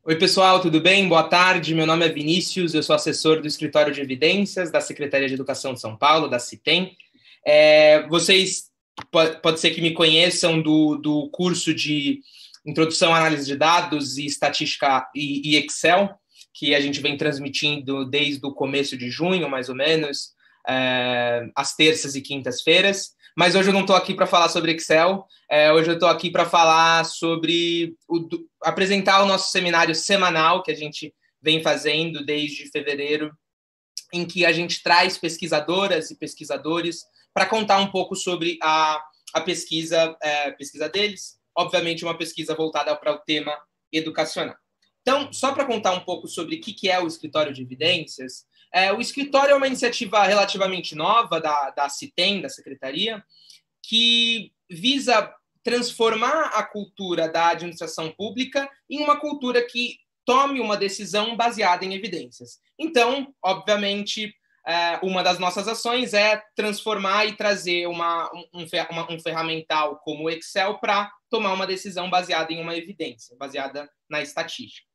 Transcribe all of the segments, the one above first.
Oi, pessoal, tudo bem? Boa tarde. Meu nome é Vinícius, eu sou assessor do Escritório de Evidências da Secretaria de Educação de São Paulo, da CITEM. Vocês pode ser que me conheçam do curso de Introdução à Análise de Dados e Estatística e Excel, que a gente vem transmitindo desde o começo de junho, mais ou menos, às terças e quintas-feiras. Mas hoje eu não estou aqui para falar sobre Excel, hoje eu estou aqui para falar sobre apresentar o nosso seminário semanal que a gente vem fazendo desde fevereiro, em que a gente traz pesquisadoras e pesquisadores para contar um pouco sobre a pesquisa deles, obviamente uma pesquisa voltada para o tema educacional. Então, só para contar um pouco sobre o que é o Escritório de Evidências, o escritório é uma iniciativa relativamente nova da CITEM, da Secretaria, que visa transformar a cultura da administração pública em uma cultura que tome uma decisão baseada em evidências. Então, obviamente, uma das nossas ações é transformar e trazer um ferramental como o Excel para tomar uma decisão baseada em uma evidência, baseada na estatística.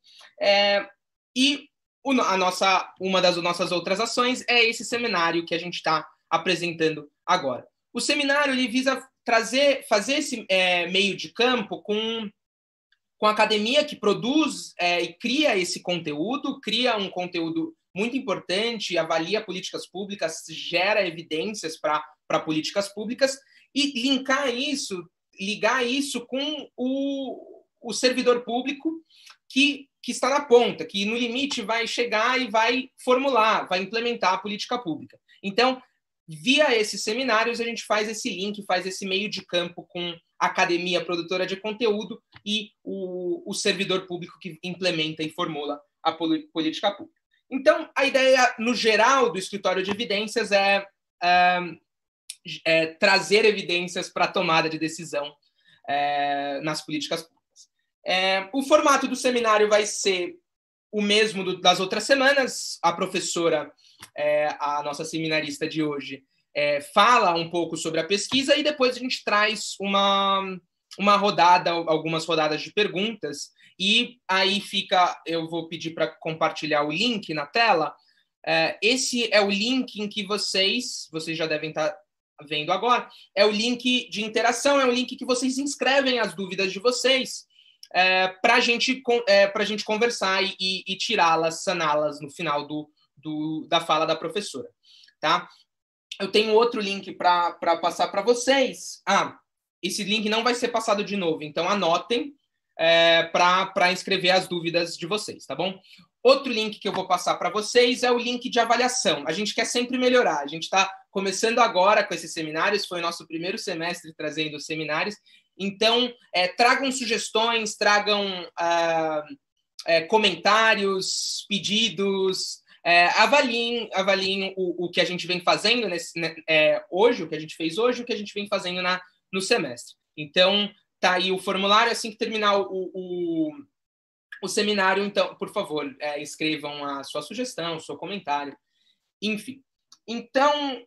Uma das nossas outras ações é esse seminário que a gente está apresentando agora. O seminário ele visa fazer esse meio de campo com a academia que produz e cria esse conteúdo, cria um conteúdo muito importante, avalia políticas públicas, gera evidências para políticas públicas e ligar isso com o servidor público que está na ponta, que no limite vai chegar e vai formular, vai implementar a política pública. Então, via esses seminários, a gente faz esse link, faz esse meio de campo com a academia produtora de conteúdo e o servidor público que implementa e formula a política pública. Então, a ideia, no geral, do Escritório de Evidências é trazer evidências para a tomada de decisão nas políticas públicas. O formato do seminário vai ser o mesmo das outras semanas. A professora, a nossa seminarista de hoje, fala um pouco sobre a pesquisa e depois a gente traz algumas rodadas de perguntas e aí eu vou pedir para compartilhar o link na tela. Esse é o link em que vocês já devem estar vendo agora, é o link de interação, é o link que vocês inscrevem as dúvidas de vocês para a gente conversar e tirá-las, saná-las no final da fala da professora. Tá? Eu tenho outro link para passar para vocês. Esse link não vai ser passado de novo, então anotem para inscrever as dúvidas de vocês, tá bom? Outro link que eu vou passar para vocês é o link de avaliação. A gente quer sempre melhorar. A gente está começando agora com esses seminários, foi o nosso primeiro semestre trazendo seminários. Então, tragam sugestões, tragam comentários, pedidos, avaliem o que a gente vem fazendo hoje, o que a gente fez hoje, o que a gente vem fazendo no semestre. Então, tá aí o formulário. Assim que terminar o seminário, então, por favor, escrevam a sua sugestão, o seu comentário, enfim. Então,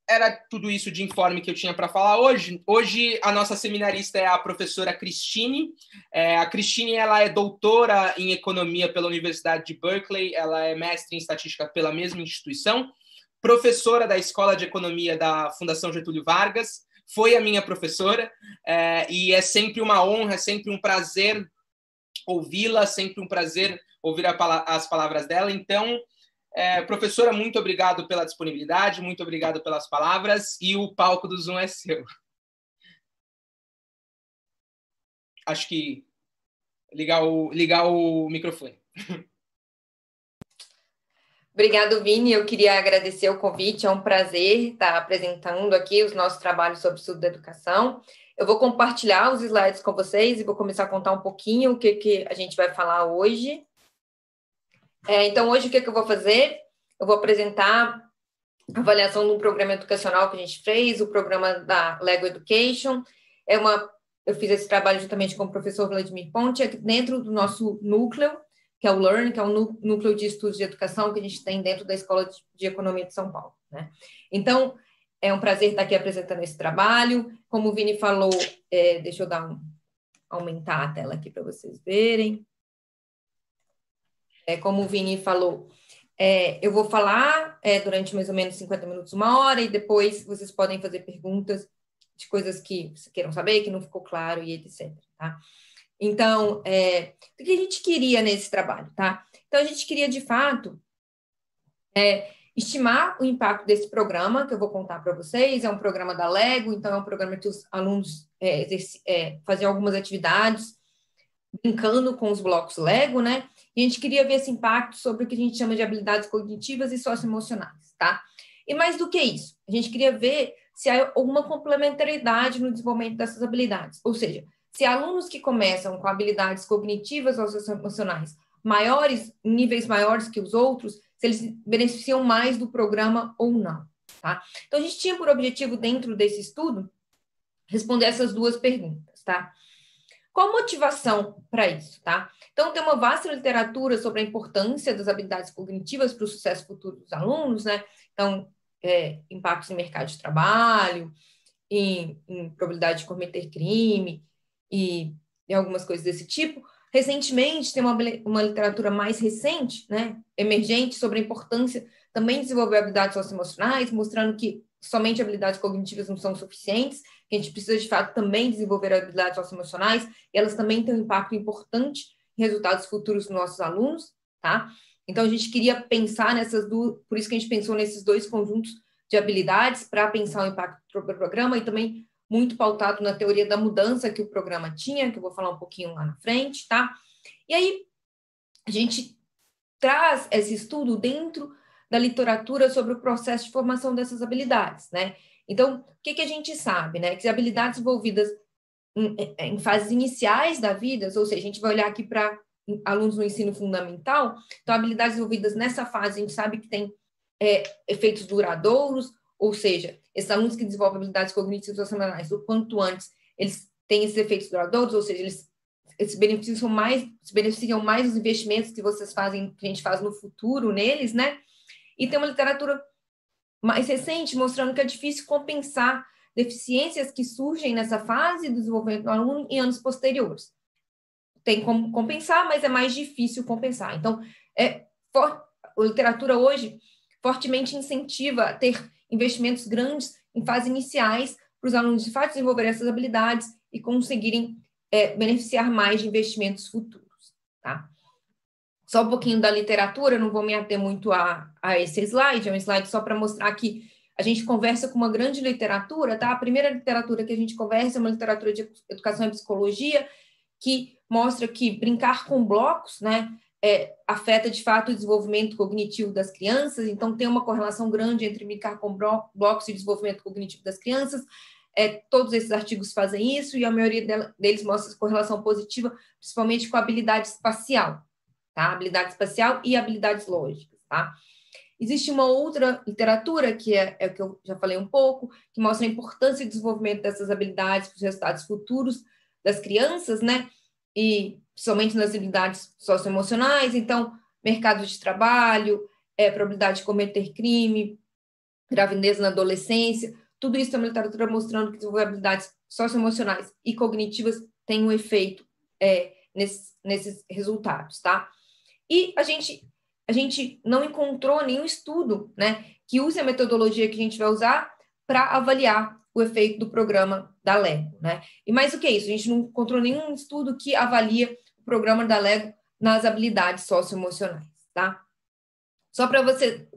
era tudo isso de informe que eu tinha para falar hoje. Hoje, a nossa seminarista é a professora Cristine. A Cristine ela é doutora em economia pela Universidade de Berkeley, ela é mestre em estatística pela mesma instituição, professora da Escola de Economia da Fundação Getúlio Vargas, foi a minha professora, e é sempre uma honra, é sempre um prazer ouvi-la, sempre um prazer ouvir as palavras dela. Então, professora, muito obrigado pela disponibilidade, muito obrigado pelas palavras, e o palco do Zoom é seu. Acho que ligar o microfone. Obrigado, Vini. Eu queria agradecer o convite, é um prazer estar apresentando aqui os nossos trabalhos sobre estudo da educação. Eu vou compartilhar os slides com vocês e vou começar a contar um pouquinho o que a gente vai falar hoje. Então, hoje o que eu vou fazer? Eu vou apresentar a avaliação de um programa educacional que a gente fez, o programa da Lego Education. Eu fiz esse trabalho juntamente com o professor Vladimir Ponte, dentro do nosso núcleo, que é o LEARN, que é um núcleo de estudos de educação que a gente tem dentro da Escola de Economia de São Paulo, né? Então, é um prazer estar aqui apresentando esse trabalho. Como o Vini falou, deixa eu aumentar a tela aqui para vocês verem. Como o Vini falou, eu vou falar durante mais ou menos 50 minutos, 1 hora, e depois vocês podem fazer perguntas de coisas que vocês queiram saber, que não ficou claro e etc. Tá? Então, o que a gente queria nesse trabalho? Tá? Então, a gente queria, de fato, estimar o impacto desse programa, que eu vou contar para vocês. É um programa da Lego, então é um programa que os alunos faziam algumas atividades brincando com os blocos Lego, né? E a gente queria ver esse impacto sobre o que a gente chama de habilidades cognitivas e socioemocionais, tá? E mais do que isso, a gente queria ver se há alguma complementaridade no desenvolvimento dessas habilidades, ou seja, se alunos que começam com habilidades cognitivas ou socioemocionais maiores, níveis maiores que os outros, se eles beneficiam mais do programa ou não, tá? Então, a gente tinha por objetivo, dentro desse estudo, responder essas 2 perguntas, tá? Qual a motivação para isso, tá? Então, tem uma vasta literatura sobre a importância das habilidades cognitivas para o sucesso futuro dos alunos, né? Então, impactos em mercado de trabalho, em probabilidade de cometer crime e algumas coisas desse tipo. Recentemente, tem uma literatura mais recente, né, emergente, sobre a importância também de desenvolver habilidades socioemocionais, mostrando que somente habilidades cognitivas não são suficientes, que a gente precisa, de fato, também desenvolver habilidades socioemocionais, e elas também têm um impacto importante em resultados futuros dos nossos alunos, tá? Então, a gente queria pensar nessas 2, por isso que a gente pensou nesses 2 conjuntos de habilidades para pensar o impacto do programa, e também muito pautado na teoria da mudança que o programa tinha, que eu vou falar um pouquinho lá na frente, tá? E aí, a gente traz esse estudo dentro da literatura sobre o processo de formação dessas habilidades, né? Então, o que a gente sabe, né? Que habilidades envolvidas em fases iniciais da vida, ou seja, a gente vai olhar aqui para alunos no ensino fundamental, então, habilidades envolvidas nessa fase, a gente sabe que tem efeitos duradouros, ou seja, esses alunos que desenvolvem habilidades cognitivas e socioemocionais, o quanto antes eles têm esses efeitos duradouros, ou seja, eles se beneficiam mais dos investimentos que que a gente faz no futuro neles, né? E tem uma literatura mais recente mostrando que é difícil compensar deficiências que surgem nessa fase do desenvolvimento do aluno em anos posteriores. Tem como compensar, mas é mais difícil compensar. Então, a literatura hoje fortemente incentiva a ter investimentos grandes em fases iniciais para os alunos, de fato, desenvolverem essas habilidades e conseguirem beneficiar mais de investimentos futuros, tá? Só um pouquinho da literatura, não vou me ater muito a esse slide, é um slide só para mostrar que a gente conversa com uma grande literatura, tá? A primeira literatura que a gente conversa é uma literatura de educação e psicologia, que mostra que brincar com blocos, né, afeta, de fato, o desenvolvimento cognitivo das crianças, então tem uma correlação grande entre brincar com blocos e desenvolvimento cognitivo das crianças. Todos esses artigos fazem isso, e a maioria deles mostra essa correlação positiva, principalmente com a habilidade espacial, tá? Habilidade espacial e habilidades lógicas, tá? Existe uma outra literatura, que é o que eu já falei um pouco, que mostra a importância do desenvolvimento dessas habilidades para os resultados futuros das crianças, né? E principalmente nas habilidades socioemocionais, então, mercado de trabalho, probabilidade de cometer crime, gravidez na adolescência, tudo isso é uma literatura mostrando que desenvolver habilidades socioemocionais e cognitivas tem um efeito nesses resultados, tá? E a gente não encontrou nenhum estudo, né, que use a metodologia que a gente vai usar para avaliar o efeito do programa da Lego, né? E mais do que isso, a gente não encontrou nenhum estudo que avalia o programa da Lego nas habilidades socioemocionais, tá? Só para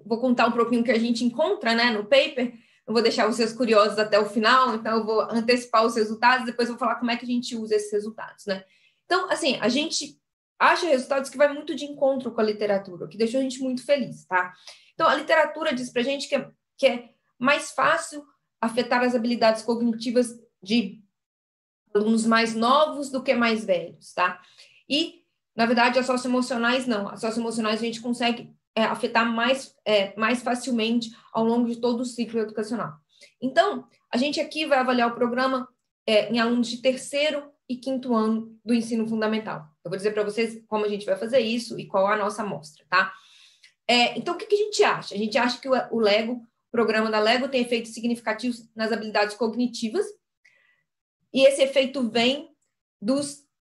vou contar um pouquinho o que a gente encontra, né, no paper. Eu vou deixar vocês curiosos até o final, então eu vou antecipar os resultados, depois eu vou falar como é que a gente usa esses resultados, né? Então, assim, a gente acha resultados que vai muito de encontro com a literatura, o que deixou a gente muito feliz, tá? Então, a literatura diz pra gente que é mais fácil afetar as habilidades cognitivas de alunos mais novos do que mais velhos, tá? E, na verdade, as socioemocionais não. As socioemocionais a gente consegue afetar mais facilmente ao longo de todo o ciclo educacional. Então, a gente aqui vai avaliar o programa em alunos de 3º e 5º ano do ensino fundamental. Eu vou dizer para vocês como a gente vai fazer isso e qual a nossa amostra, tá? Então, o que a gente acha? A gente acha que o programa da Lego tem efeitos significativos nas habilidades cognitivas, e esse efeito vem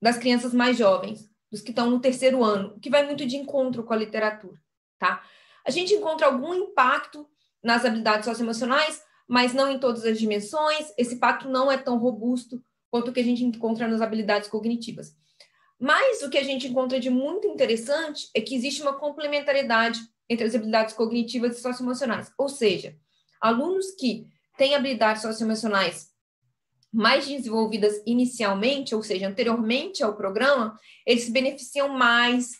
das crianças mais jovens, dos que estão no terceiro ano, o que vai muito de encontro com a literatura, tá? A gente encontra algum impacto nas habilidades socioemocionais, mas não em todas as dimensões. Esse impacto não é tão robusto quanto o que a gente encontra nas habilidades cognitivas. Mas o que a gente encontra de muito interessante é que existe uma complementariedade entre as habilidades cognitivas e socioemocionais. Ou seja, alunos que têm habilidades socioemocionais mais desenvolvidas inicialmente, ou seja, anteriormente ao programa, eles se beneficiam mais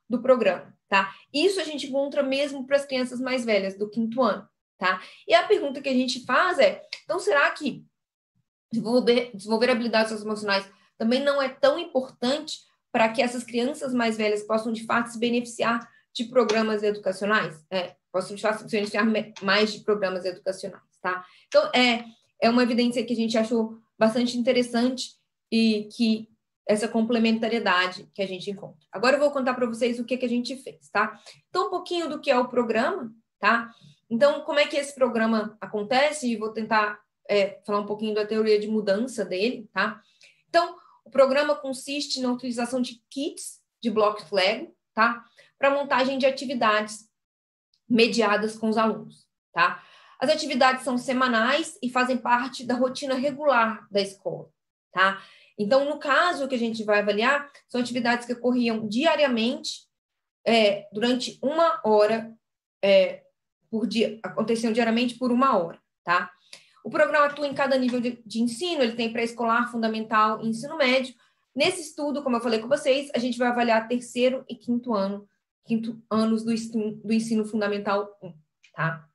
do programa, tá? Isso a gente encontra mesmo para as crianças mais velhas, do 5º ano, tá? E a pergunta que a gente faz é, então, será que desenvolver habilidades socioemocionais também não é tão importante para que essas crianças mais velhas possam, de fato, se beneficiar de programas educacionais? Possam, de fato, se beneficiar mais de programas educacionais, tá? Então, é uma evidência que a gente achou bastante interessante e que essa complementariedade que a gente encontra. Agora eu vou contar para vocês o que a gente fez, tá? Então, um pouquinho do que é o programa, tá? Então, como é que esse programa acontece? E vou tentar falar um pouquinho da teoria de mudança dele, tá? Então, o programa consiste na utilização de kits de blocos Lego, tá? Para montagem de atividades mediadas com os alunos, tá? As atividades são semanais e fazem parte da rotina regular da escola, tá? Então, no caso que a gente vai avaliar, são atividades que ocorriam diariamente, durante 1 hora por dia, aconteciam diariamente por 1 hora, tá? O programa atua em cada nível de ensino, ele tem pré-escolar, fundamental e ensino médio. Nesse estudo, como eu falei com vocês, a gente vai avaliar 3º e 5º anos do ensino fundamental 1, tá?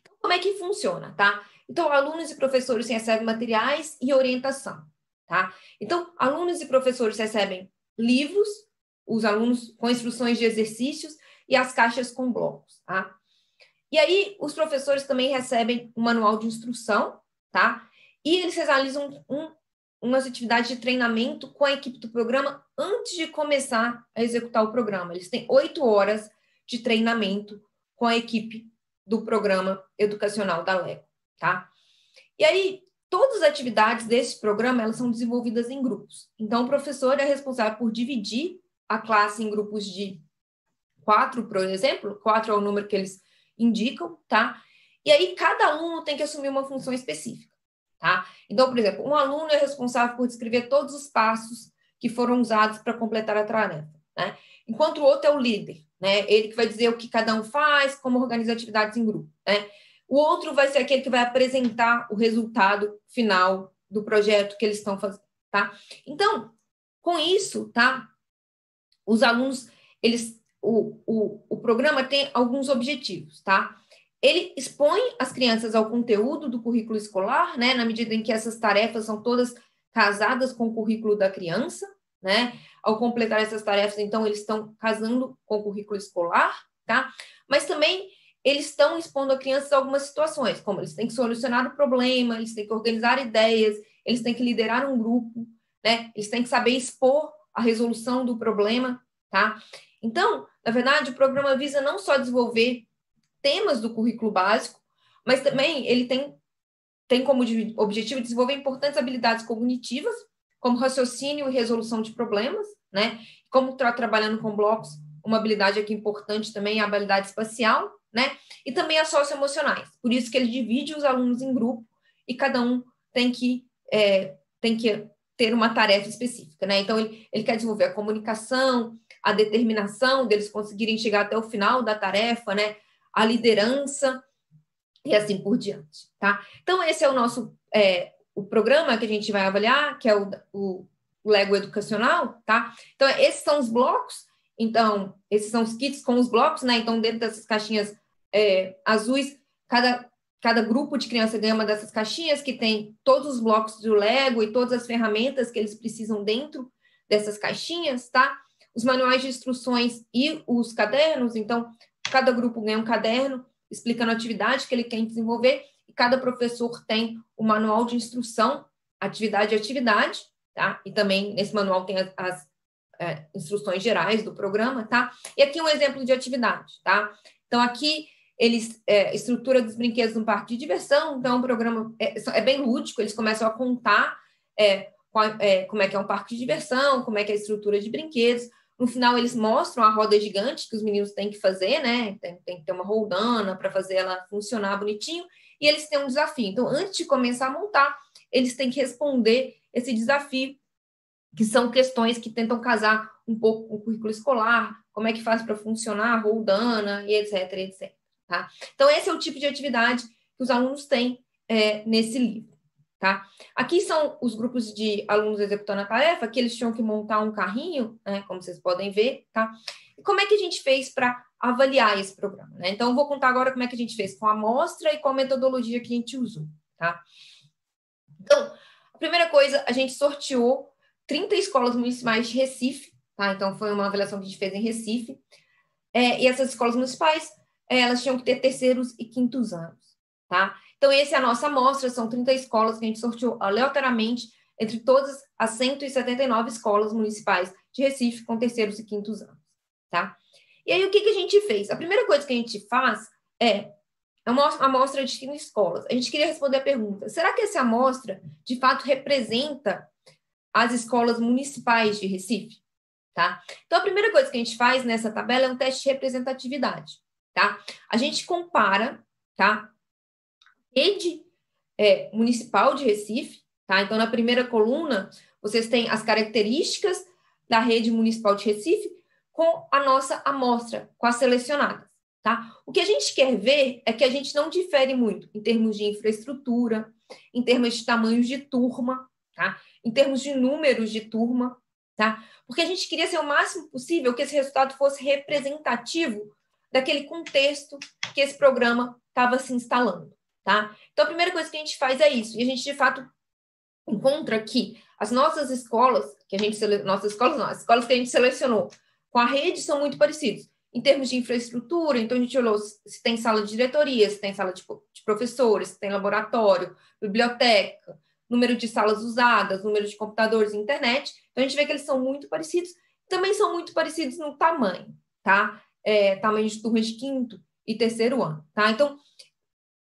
Então, como é que funciona, tá? Então, alunos e professores recebem materiais e orientação, tá? Então, alunos e professores recebem livros, os alunos com instruções de exercícios e as caixas com blocos, tá? E aí, os professores também recebem um manual de instrução, tá? E eles realizam umas atividades de treinamento com a equipe do programa antes de começar a executar o programa. Eles têm 8 horas de treinamento com a equipe do programa educacional da Lego, tá? E aí, todas as atividades desse programa, elas são desenvolvidas em grupos. Então, o professor é responsável por dividir a classe em grupos de 4, por exemplo. 4 é o número que eles indicam, tá? E aí, cada aluno tem que assumir uma função específica, tá? Então, por exemplo, um aluno é responsável por descrever todos os passos que foram usados para completar a tarefa, né? Enquanto o outro é o líder, né? Ele que vai dizer o que cada um faz, como organiza atividades em grupo, né? O outro vai ser aquele que vai apresentar o resultado final do projeto que eles estão fazendo, tá? Então, com isso, tá? Os alunos, o programa tem alguns objetivos, tá? Ele expõe as crianças ao conteúdo do currículo escolar, né? Na medida em que essas tarefas são todas casadas com o currículo da criança, né? Ao completar essas tarefas, então, eles estão casando com o currículo escolar, tá? Mas também eles estão expondo a crianças algumas situações, como eles têm que solucionar o problema, eles têm que organizar ideias, eles têm que liderar um grupo, né? Eles têm que saber expor a resolução do problema, tá? Então, na verdade, o programa visa não só desenvolver temas do currículo básico, mas também ele tem como objetivo desenvolver importantes habilidades cognitivas, como raciocínio e resolução de problemas, né? Como trabalhando com blocos, uma habilidade aqui importante também é a habilidade espacial, né? E também as socioemocionais. Por isso que ele divide os alunos em grupo e cada um tem que ter uma tarefa específica, né? Então, ele quer desenvolver a comunicação, a determinação deles conseguirem chegar até o final da tarefa, né? A liderança e assim por diante, tá? Então, esse é o nosso o programa que a gente vai avaliar, que é o Lego educacional, tá? Então, esses são os blocos. Então, esses são os kits com os blocos, né? Então, dentro dessas caixinhas azuis, cada grupo de criança ganha uma dessas caixinhas que tem todos os blocos do Lego e todas as ferramentas que eles precisam dentro dessas caixinhas, tá? Os manuais de instruções e os cadernos. Então, cada grupo ganha um caderno explicando a atividade que ele quer desenvolver e cada professor tem o manual de instrução, atividade a atividade, tá? E também nesse manual tem as instruções gerais do programa, tá? E aqui um exemplo de atividade, tá? Então, aqui eles estrutura dos brinquedos no parque de diversão. Então, o programa é bem lúdico, eles começam a contar como é que é um parque de diversão, como é que é a estrutura de brinquedos. No final, eles mostram a roda gigante que os meninos têm que fazer, né? Tem que ter uma roldana para fazer ela funcionar bonitinho, e eles têm um desafio. Então, antes de começar a montar, eles têm que responder esse desafio, que são questões que tentam casar um pouco com o currículo escolar, como é que faz para funcionar a roldana, e etc, etc. Tá? Então, esse é o tipo de atividade que os alunos têm nesse livro. Tá? Aqui são os grupos de alunos executando a tarefa, que eles tinham que montar um carrinho, né, como vocês podem ver, tá? E como é que a gente fez para avaliar esse programa, né? Então, eu vou contar agora como é que a gente fez com a amostra e com a metodologia que a gente usou, tá? Então, a primeira coisa, a gente sorteou 30 escolas municipais de Recife, tá? Então, foi uma avaliação que a gente fez em Recife, e essas escolas municipais, elas tinham que ter terceiros e quintos anos, tá? Então, essa é a nossa amostra, são 30 escolas que a gente sorteou aleatoriamente entre todas as 179 escolas municipais de Recife com terceiros e quintos anos, tá? E aí, o que a gente fez? A primeira coisa que a gente faz é uma amostra de 15 escolas. A gente queria responder a pergunta, será que essa amostra, de fato, representa as escolas municipais de Recife? Tá? Então, a primeira coisa que a gente faz nessa tabela é um teste de representatividade, tá? A gente compara, tá? Rede municipal de Recife, tá? Então, na primeira coluna, vocês têm as características da rede municipal de Recife com a nossa amostra, com as selecionadas, tá? O que a gente quer ver é que a gente não difere muito em termos de infraestrutura, em termos de tamanhos de turma, tá? Em termos de números de turma, tá? Porque a gente queria ser o máximo possível que esse resultado fosse representativo daquele contexto que esse programa estava se instalando, tá? Então, a primeira coisa que a gente faz é isso. E a gente, de fato, encontra que as nossas escolas, as escolas que a gente selecionou com a rede são muito parecidas. Em termos de infraestrutura, então a gente olhou se tem sala de diretoria, se tem sala de professores, se tem laboratório, biblioteca, número de salas usadas, número de computadores e internet. Então, a gente vê que eles são muito parecidos. Também são muito parecidos no tamanho, tá? Tamanho de turma de quinto e terceiro ano, tá? Então,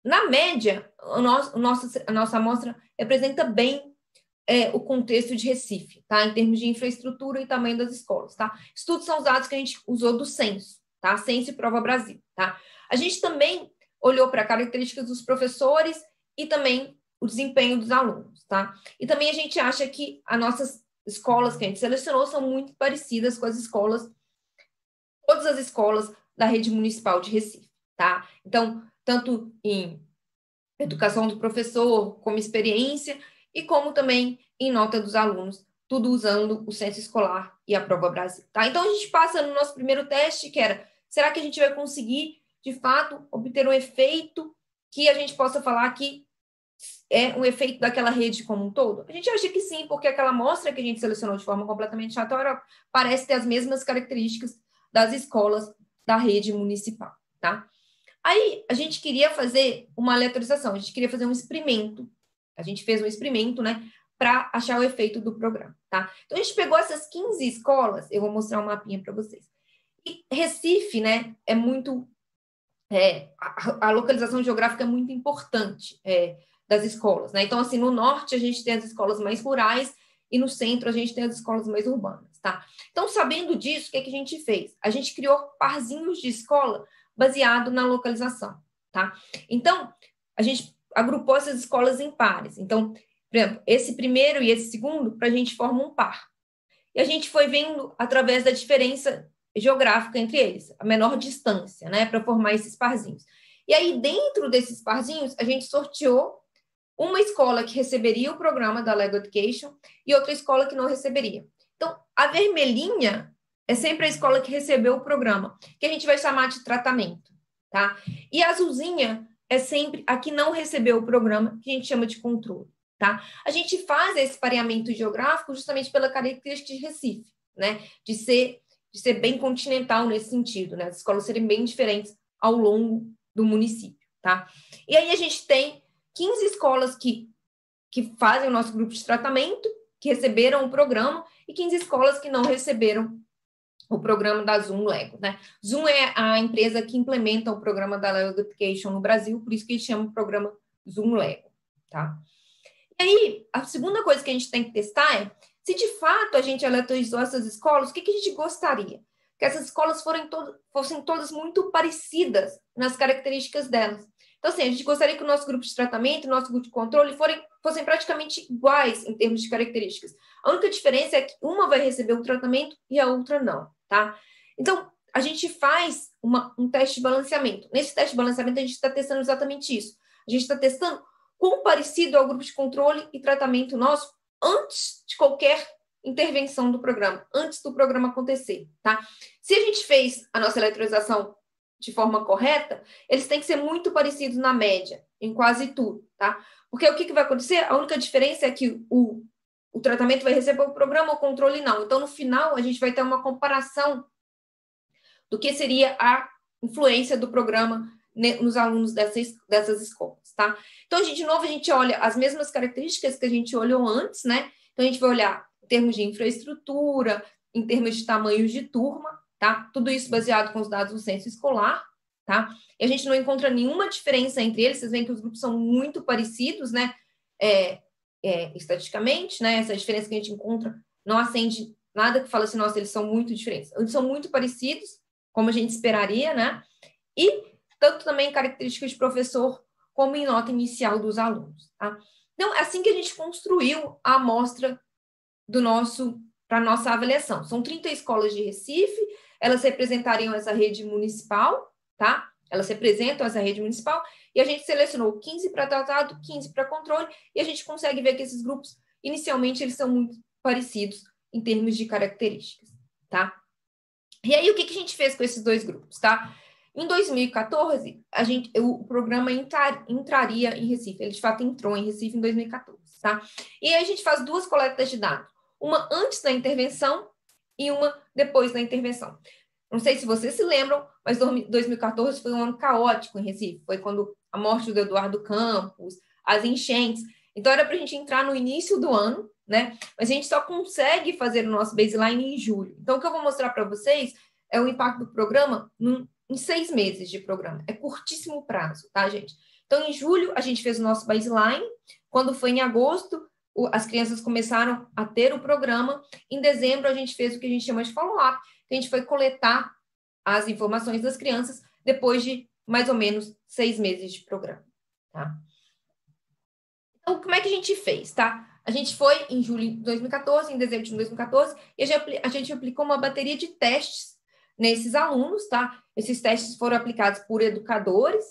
na média, a nossa amostra representa bem o contexto de Recife, tá? Em termos de infraestrutura e tamanho das escolas, tá? Estudos são os dados que a gente usou do Censo, tá? Censo e Prova Brasil, tá? A gente também olhou para características dos professores e também o desempenho dos alunos, tá? E também a gente acha que as nossas escolas que a gente selecionou são muito parecidas com as escolas, todas as escolas da rede municipal de Recife, tá? Então, tanto em educação do professor, como experiência, e como também em nota dos alunos, tudo usando o Censo Escolar e a Prova Brasil, tá? Então, a gente passa no nosso primeiro teste, que era, será que a gente vai conseguir, de fato, obter um efeito que a gente possa falar que é um efeito daquela rede como um todo? A gente acha que sim, porque aquela amostra que a gente selecionou de forma completamente aleatória parece ter as mesmas características das escolas da rede municipal, tá? Aí, a gente queria fazer uma aleatorização, a gente queria fazer um experimento. A gente fez um experimento, né, para achar o efeito do programa, tá? Então, a gente pegou essas 15 escolas, eu vou mostrar um mapinha para vocês. E Recife, né, é muito... a localização geográfica é muito importante das escolas, né? Então, assim, no norte a gente tem as escolas mais rurais e no centro a gente tem as escolas mais urbanas, tá? Então, sabendo disso, o que a gente fez? A gente criou parzinhos de escola baseado na localização, tá? Então, a gente agrupou essas escolas em pares. Então, por exemplo, esse primeiro e esse segundo, para a gente forma um par. E a gente foi vendo através da diferença geográfica entre eles, a menor distância, né, para formar esses parzinhos. E aí, dentro desses parzinhos, a gente sorteou uma escola que receberia o programa da Lego Education e outra escola que não receberia. Então, a vermelhinha é sempre a escola que recebeu o programa, que a gente vai chamar de tratamento, tá? E a azulzinha é sempre a que não recebeu o programa, que a gente chama de controle, tá? A gente faz esse pareamento geográfico justamente pela característica de Recife, né? De ser bem continental nesse sentido, né? As escolas serem bem diferentes ao longo do município, tá? E aí a gente tem 15 escolas que fazem o nosso grupo de tratamento, que receberam o programa, e 15 escolas que não receberam o programa da Zoom Lego, né? Zoom é a empresa que implementa o programa da Lego Education no Brasil, por isso que eles chamam o programa Zoom Lego, tá? E aí, a segunda coisa que a gente tem que testar é se de fato a gente aleatorizou essas escolas, o que a gente gostaria? Que essas escolas fossem todas muito parecidas nas características delas. Então, assim, a gente gostaria que o nosso grupo de tratamento e o nosso grupo de controle fossem praticamente iguais em termos de características. A única diferença é que uma vai receber o tratamento e a outra não, tá? Então, a gente faz um teste de balanceamento. Nesse teste de balanceamento, a gente está testando exatamente isso. A gente está testando quão parecido é o grupo de controle e tratamento nosso antes de qualquer intervenção do programa, antes do programa acontecer, tá? Se a gente fez a nossa eletroização de forma correta, eles têm que ser muito parecidos na média, em quase tudo, tá? Porque o que vai acontecer? A única diferença é que o tratamento vai receber o programa, o controle não. Então, no final, a gente vai ter uma comparação do que seria a influência do programa nos alunos dessas escolas, tá? Então, de novo, a gente olha as mesmas características que a gente olhou antes, né? Então, a gente vai olhar em termos de infraestrutura, em termos de tamanhos de turma, tá? Tudo isso baseado com os dados do censo escolar, tá? E a gente não encontra nenhuma diferença entre eles, vocês veem que os grupos são muito parecidos, né? Estatisticamente, né? Essa diferença que a gente encontra não acende nada que fala assim, nossa, eles são muito diferentes. Eles são muito parecidos, como a gente esperaria, né? E tanto também em características de professor, como em nota inicial dos alunos, tá? Então, é assim que a gente construiu a amostra para a nossa avaliação. São 30 escolas de Recife, elas representariam essa rede municipal, tá? Elas representam essa rede municipal, e a gente selecionou 15 para tratado, 15 para controle, e a gente consegue ver que esses grupos, inicialmente, eles são muito parecidos em termos de características, tá? E aí, o que a gente fez com esses dois grupos, tá? Em 2014, o programa entraria em Recife. Ele, de fato, entrou em Recife em 2014, tá? E aí a gente faz duas coletas de dados. Uma antes da intervenção e uma depois da intervenção. Não sei se vocês se lembram, mas 2014 foi um ano caótico em Recife. Foi quando a morte do Eduardo Campos, as enchentes. Então, era para a gente entrar no início do ano, né? Mas a gente só consegue fazer o nosso baseline em julho. Então, o que eu vou mostrar para vocês é o impacto do programa em 6 meses de programa. É curtíssimo prazo, tá, gente? Então, em julho, a gente fez o nosso baseline. Quando foi em agosto, as crianças começaram a ter o programa. Em dezembro, a gente fez o que a gente chama de follow-up, que a gente foi coletar as informações das crianças depois de mais ou menos 6 meses de programa, tá? Então, como é que a gente fez, tá? A gente foi em julho de 2014, em dezembro de 2014, e a gente aplicou uma bateria de testes nesses alunos, tá? Esses testes foram aplicados por educadores,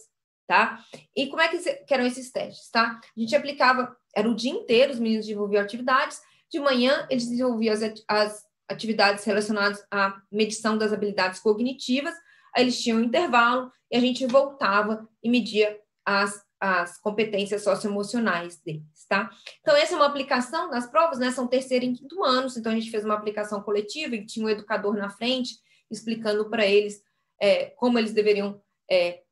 tá? E como é que eram esses testes, tá? A gente aplicava, era o dia inteiro, os meninos desenvolviam atividades, de manhã eles desenvolviam as atividades relacionadas à medição das habilidades cognitivas, aí eles tinham um intervalo, e a gente voltava e media as competências socioemocionais deles, tá? Então, essa é uma aplicação nas provas, né? São terceiro e quinto anos, então a gente fez uma aplicação coletiva e tinha um educador na frente explicando para eles como eles deveriam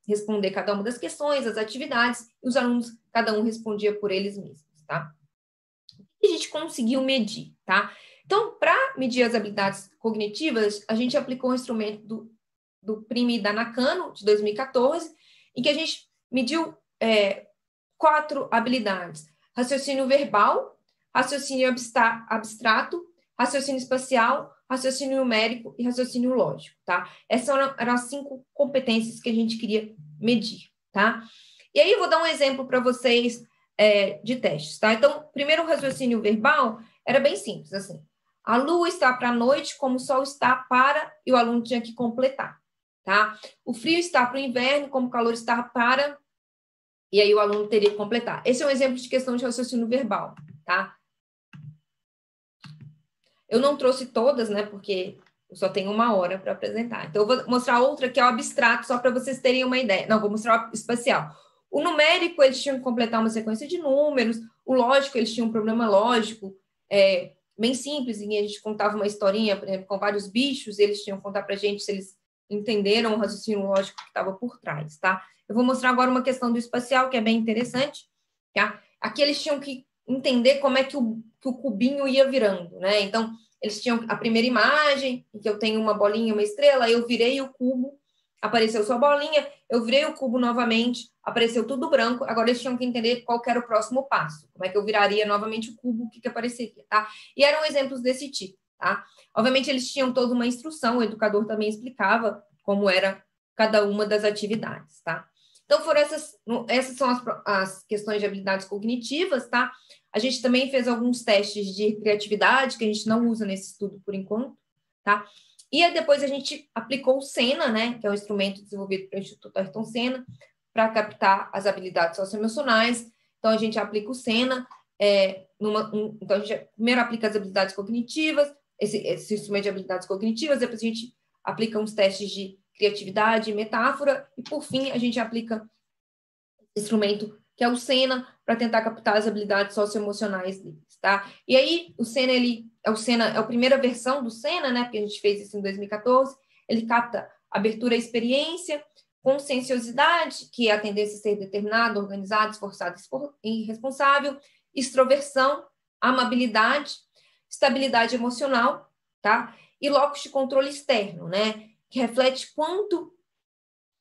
responder cada uma das questões, as atividades, e os alunos, cada um respondia por eles mesmos, tá? E a gente conseguiu medir, tá? Então, para medir as habilidades cognitivas, a gente aplicou um instrumento do PRIME da Nakano, de 2014, em que a gente mediu 4 habilidades: raciocínio verbal, raciocínio abstrato, raciocínio espacial, raciocínio numérico e raciocínio lógico, tá? Essas eram as 5 competências que a gente queria medir, tá? E aí eu vou dar um exemplo para vocês de testes, tá? Então, primeiro o raciocínio verbal era bem simples, assim. A lua está para a noite como o sol está para, e o aluno tinha que completar, tá? O frio está para o inverno como o calor está para, e aí o aluno teria que completar. Esse é um exemplo de questão de raciocínio verbal, tá? Eu não trouxe todas, né, porque eu só tenho 1 hora para apresentar. Então, eu vou mostrar outra que é o abstrato, só para vocês terem uma ideia. Não, vou mostrar o espacial. O numérico, eles tinham que completar uma sequência de números. O lógico, eles tinham um problema lógico bem simples, em que a gente contava uma historinha, por exemplo, com vários bichos, e eles tinham que contar para a gente se eles entenderam o raciocínio lógico que estava por trás, tá? Eu vou mostrar agora uma questão do espacial, que é bem interessante, tá? Aqui eles tinham que entender como é que o cubinho ia virando, né? Então, eles tinham a primeira imagem, em que eu tenho uma bolinha e uma estrela, eu virei o cubo, apareceu sua bolinha, eu virei o cubo novamente, apareceu tudo branco, agora eles tinham que entender qual que era o próximo passo, como é que eu viraria novamente o cubo, o que apareceria, tá? E eram exemplos desse tipo, tá? Obviamente, eles tinham toda uma instrução, o educador também explicava como era cada uma das atividades, tá? Então, foram essas são as questões de habilidades cognitivas, tá? A gente também fez alguns testes de criatividade, que a gente não usa nesse estudo por enquanto, tá? E aí depois a gente aplicou o Sena, né, que é um instrumento desenvolvido pelo Instituto Ayrton Senna, para captar as habilidades socioemocionais. Então, a gente aplica o Sena, então a gente primeiro aplica as habilidades cognitivas, esse instrumento de habilidades cognitivas, depois a gente aplica uns testes de criatividade, metáfora, e por fim a gente aplica o instrumento que é o Sena, para tentar captar as habilidades socioemocionais deles, tá? E aí, o Sena, é a primeira versão do Sena, né? Porque a gente fez isso em 2014. Ele capta abertura à experiência, conscienciosidade, que é a tendência a ser determinado, organizado, esforçado e responsável, extroversão, amabilidade, estabilidade emocional, tá? E locus de controle externo, né? Que reflete quanto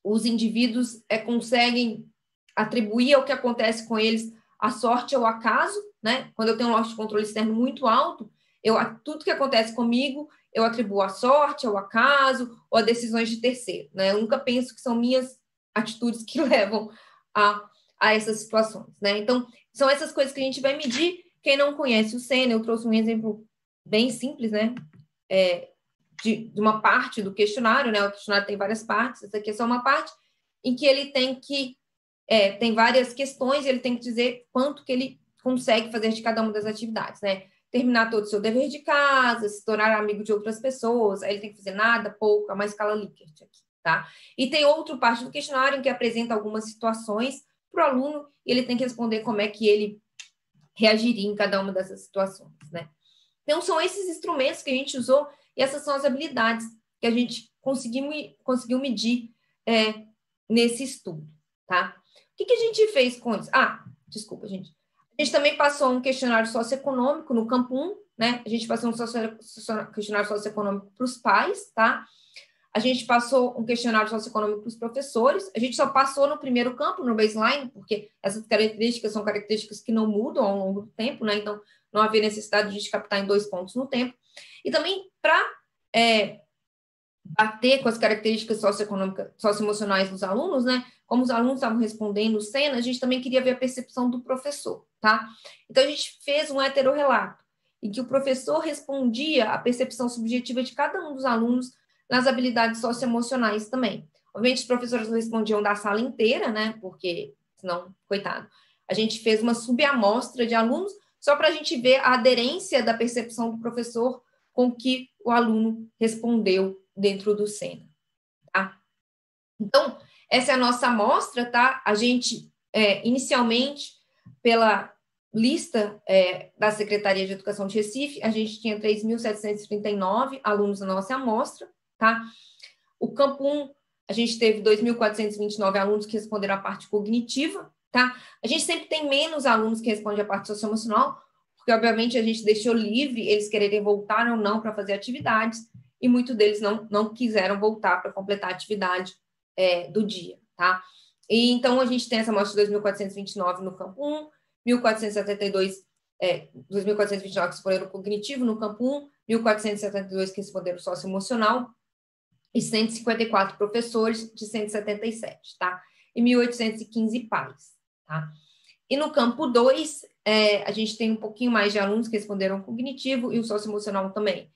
os indivíduos conseguem atribuir ao que acontece com eles a sorte ou acaso, né? Quando eu tenho um locus de controle externo muito alto, tudo que acontece comigo, eu atribuo à sorte, ao acaso, ou a decisões de terceiro, né? Eu nunca penso que são minhas atitudes que levam a essas situações, né? Então, são essas coisas que a gente vai medir. Quem não conhece o Sena, eu trouxe um exemplo bem simples, né? De uma parte do questionário, né? O questionário tem várias partes, essa aqui é só uma parte, em que ele tem várias questões, e ele tem que dizer quanto que ele consegue fazer de cada uma das atividades, né? Terminar todo o seu dever de casa, se tornar amigo de outras pessoas, aí ele tem que fazer nada, pouco, é uma escala Likert aqui, tá? E tem outra parte do questionário em que apresenta algumas situações para o aluno, e ele tem que responder como é que ele reagiria em cada uma dessas situações, né? Então, são esses instrumentos que a gente usou, e essas são as habilidades que a gente conseguiu medir nesse estudo, tá? O que a gente fez com isso? Desculpa, gente. A gente também passou um questionário socioeconômico no campo 1, né? A gente passou um questionário socioeconômico para os pais, tá? A gente passou um questionário socioeconômico para os professores. A gente só passou no primeiro campo, no baseline, porque essas características são características que não mudam ao longo do tempo, né? Então, não havia necessidade de a gente captar em 2 pontos no tempo. E também, para bater com as características socioemocionais dos alunos, né? Como os alunos estavam respondendo o Sena, a gente também queria ver a percepção do professor, tá? Então, a gente fez um heterorrelato, em que o professor respondia à percepção subjetiva de cada um dos alunos nas habilidades socioemocionais também. Obviamente, os professores respondiam da sala inteira, né? Porque, senão, coitado. A gente fez uma subamostra de alunos, só para a gente ver a aderência da percepção do professor com o que o aluno respondeu dentro do Sena, tá? Então, essa é a nossa amostra, tá? A gente, inicialmente, pela lista da Secretaria de Educação de Recife, a gente tinha 3.739 alunos na nossa amostra, tá? O campo 1, a gente teve 2.429 alunos que responderam a parte cognitiva, tá? A gente sempre tem menos alunos que respondem a parte socioemocional, porque, obviamente, a gente deixou livre eles quererem voltar ou não para fazer atividades, e muitos deles não quiseram voltar para completar a atividade do dia, tá? E, então, a gente tem essa amostra de 2.429 no campo 1, 2.429 que responderam cognitivo no campo 1, 1.472 que responderam socioemocional, e 154 professores de 177, tá? E 1.815 pais, tá? E no campo 2, a gente tem um pouquinho mais de alunos que responderam cognitivo e o socioemocional também.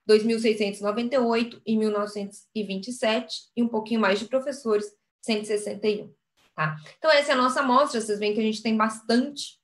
2.698 e 1.927, e um pouquinho mais de professores, 161. Tá? Então, essa é a nossa amostra. Vocês veem que a gente tem bastante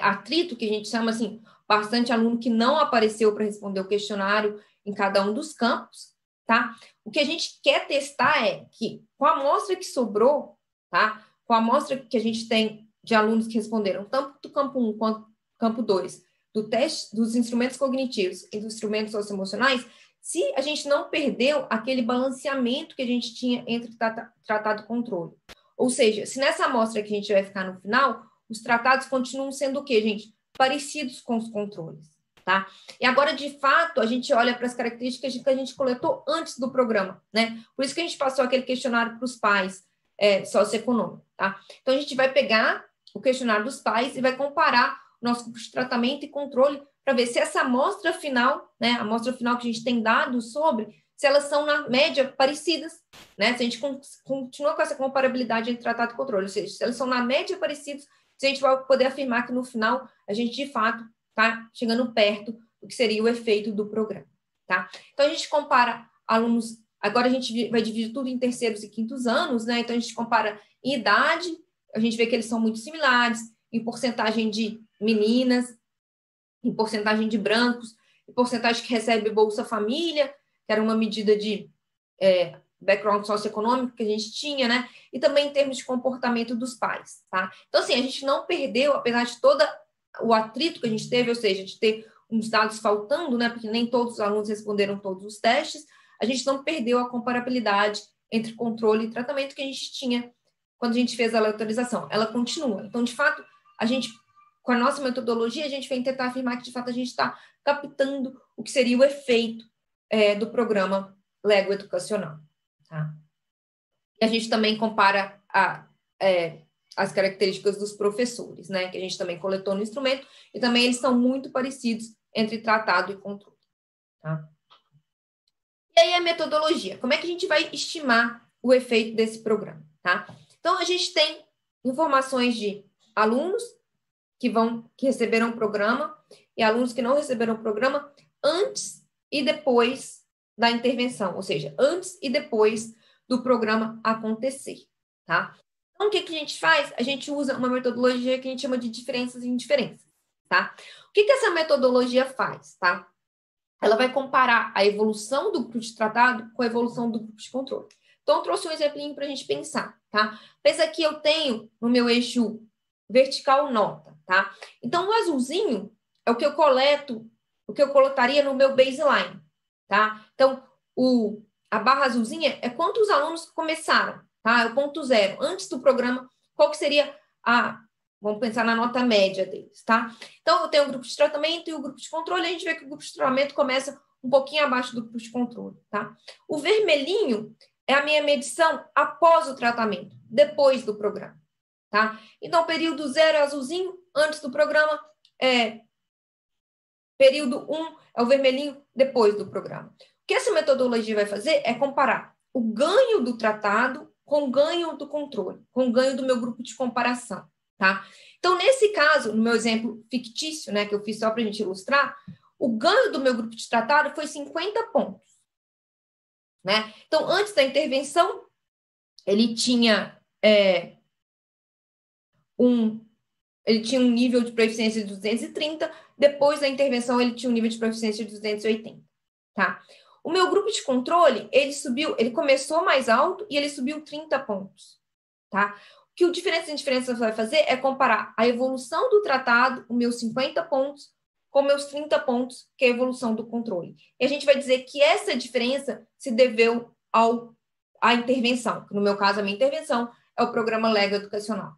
atrito, que a gente chama assim, bastante aluno que não apareceu para responder o questionário em cada um dos campos. Tá? O que a gente quer testar é que, com a amostra que sobrou, tá? Com a amostra que a gente tem de alunos que responderam tanto do campo 1 quanto do campo 2, do teste dos instrumentos cognitivos e dos instrumentos socioemocionais, se a gente não perdeu aquele balanceamento que a gente tinha entre tratado e controle. Ou seja, se nessa amostra que a gente vai ficar no final, os tratados continuam sendo o quê, gente? Parecidos com os controles. tá? E agora, de fato, a gente olha para as características que a gente coletou antes do programa, né? Por isso que a gente passou aquele questionário para os pais socioeconômicos, tá? Então, a gente vai pegar o questionário dos pais e vai comparar o nosso grupo de tratamento e controle para ver se essa amostra final, né? A amostra final que a gente tem dados sobre, se elas são, na média, parecidas, né? Se a gente continua com essa comparabilidade entre tratado e controle, ou seja, se elas são, na média, parecidas, se a gente vai poder afirmar que, no final, a gente, de fato, tá chegando perto do que seria o efeito do programa, tá? Então, a gente compara alunos, agora a gente vai dividir tudo em terceiros e quintos anos, né? Então, a gente compara em idade, a gente vê que eles são muito similares, em porcentagem de meninas, em porcentagem de brancos, em porcentagem que recebe Bolsa Família, que era uma medida de background socioeconômico que a gente tinha, né? E também em termos de comportamento dos pais, tá? Então, assim, a gente não perdeu, apesar de todo o atrito que a gente teve, ou seja, de ter uns dados faltando, né? Porque nem todos os alunos responderam todos os testes, a gente não perdeu a comparabilidade entre controle e tratamento que a gente tinha quando a gente fez a aleatorização. Ela continua. Então, de fato, a gente, com a nossa metodologia, a gente vem tentar afirmar que, de fato, a gente está captando o que seria o efeito do programa Lego Educacional. Tá? E a gente também compara as características dos professores, né? Que a gente também coletou no instrumento, e também eles são muito parecidos entre tratado e controle. Tá? E aí a metodologia. Como é que a gente vai estimar o efeito desse programa? Tá? Então, a gente tem informações de alunos que receberam o programa e alunos que não receberam o programa antes e depois da intervenção, ou seja, antes e depois do programa acontecer, tá? Então, o que a gente faz? A gente usa uma metodologia que a gente chama de diferenças e indiferenças, tá? O que essa metodologia faz, tá? Ela vai comparar a evolução do grupo de tratado com a evolução do grupo de controle. Então, eu trouxe um exemplinho para a gente pensar, tá? Pensa que eu tenho no meu eixo vertical nota, tá? Então, o azulzinho é o que eu coleto, o que eu colocaria no meu baseline, tá? Então, a barra azulzinha é quantos alunos começaram, tá? É o ponto zero. Antes do programa, qual que seria vamos pensar na nota média deles, tá? Então, eu tenho o grupo de tratamento e o grupo de controle. A gente vê que o grupo de tratamento começa um pouquinho abaixo do grupo de controle, tá? O vermelhinho é a minha medição após o tratamento, depois do programa, tá? Então, período 0 é azulzinho, antes do programa, período 1 é o vermelhinho, depois do programa. O que essa metodologia vai fazer é comparar o ganho do tratado com o ganho do controle, com o ganho do meu grupo de comparação, tá? Então, nesse caso, no meu exemplo fictício, né, que eu fiz só para a gente ilustrar, o ganho do meu grupo de tratado foi 50 pontos, né? Então, antes da intervenção, ele tinha um nível de proficiência de 230, depois da intervenção ele tinha um nível de proficiência de 280, tá? O meu grupo de controle, ele começou mais alto e ele subiu 30 pontos, tá? O que o diferença vai fazer é comparar a evolução do tratado, os meus 50 pontos, com meus 30 pontos, que é a evolução do controle. E a gente vai dizer que essa diferença se deveu à intervenção, que no meu caso, a minha intervenção é o programa Lego Educacional.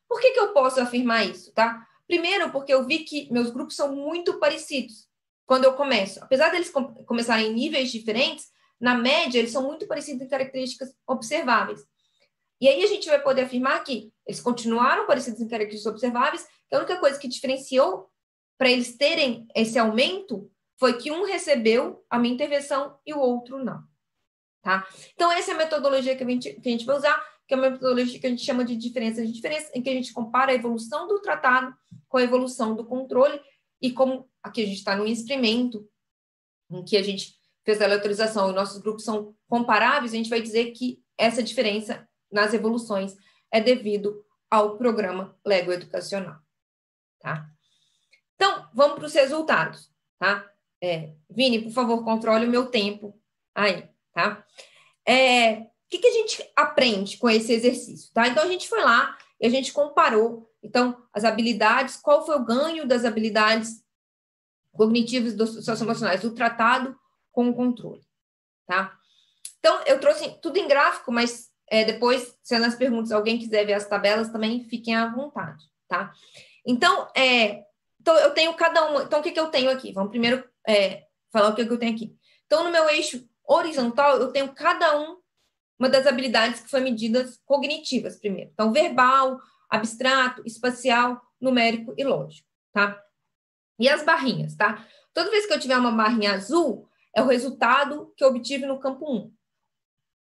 Por que eu posso afirmar isso, tá? Primeiro, porque eu vi que meus grupos são muito parecidos quando eu começo. Apesar deles começarem em níveis diferentes, na média, eles são muito parecidos em características observáveis. E aí a gente vai poder afirmar que eles continuaram parecidos em características observáveis, que a única coisa que diferenciou para eles terem esse aumento foi que um recebeu a minha intervenção e o outro não. Tá? Então, essa é a metodologia que a gente vai usar, que é uma metodologia que a gente chama de diferença, em que a gente compara a evolução do tratado com a evolução do controle, e como aqui a gente está no experimento, em que a gente fez a aleatorização e nossos grupos são comparáveis, a gente vai dizer que essa diferença nas evoluções é devido ao programa Lego Educacional. Tá? Então, vamos para os resultados. Tá? Vini, por favor, controle o meu tempo aí. Tá? O que a gente aprende com esse exercício? Tá? Então, a gente foi lá e a gente comparou, então, as habilidades, qual foi o ganho das habilidades cognitivas e socioemocionais do tratado com o controle. Tá? Então, eu trouxe tudo em gráfico, mas depois, se nas perguntas alguém quiser ver as tabelas, também fiquem à vontade. Tá? Então, Então, eu tenho cada uma. Então, o que eu tenho aqui? Vamos primeiro falar o que eu tenho aqui. Então, no meu eixo horizontal, eu tenho cada uma das habilidades que foi medidas cognitivas primeiro. Então, verbal, abstrato, espacial, numérico e lógico, tá? E as barrinhas, tá? Toda vez que eu tiver uma barrinha azul, é o resultado que eu obtive no campo 1,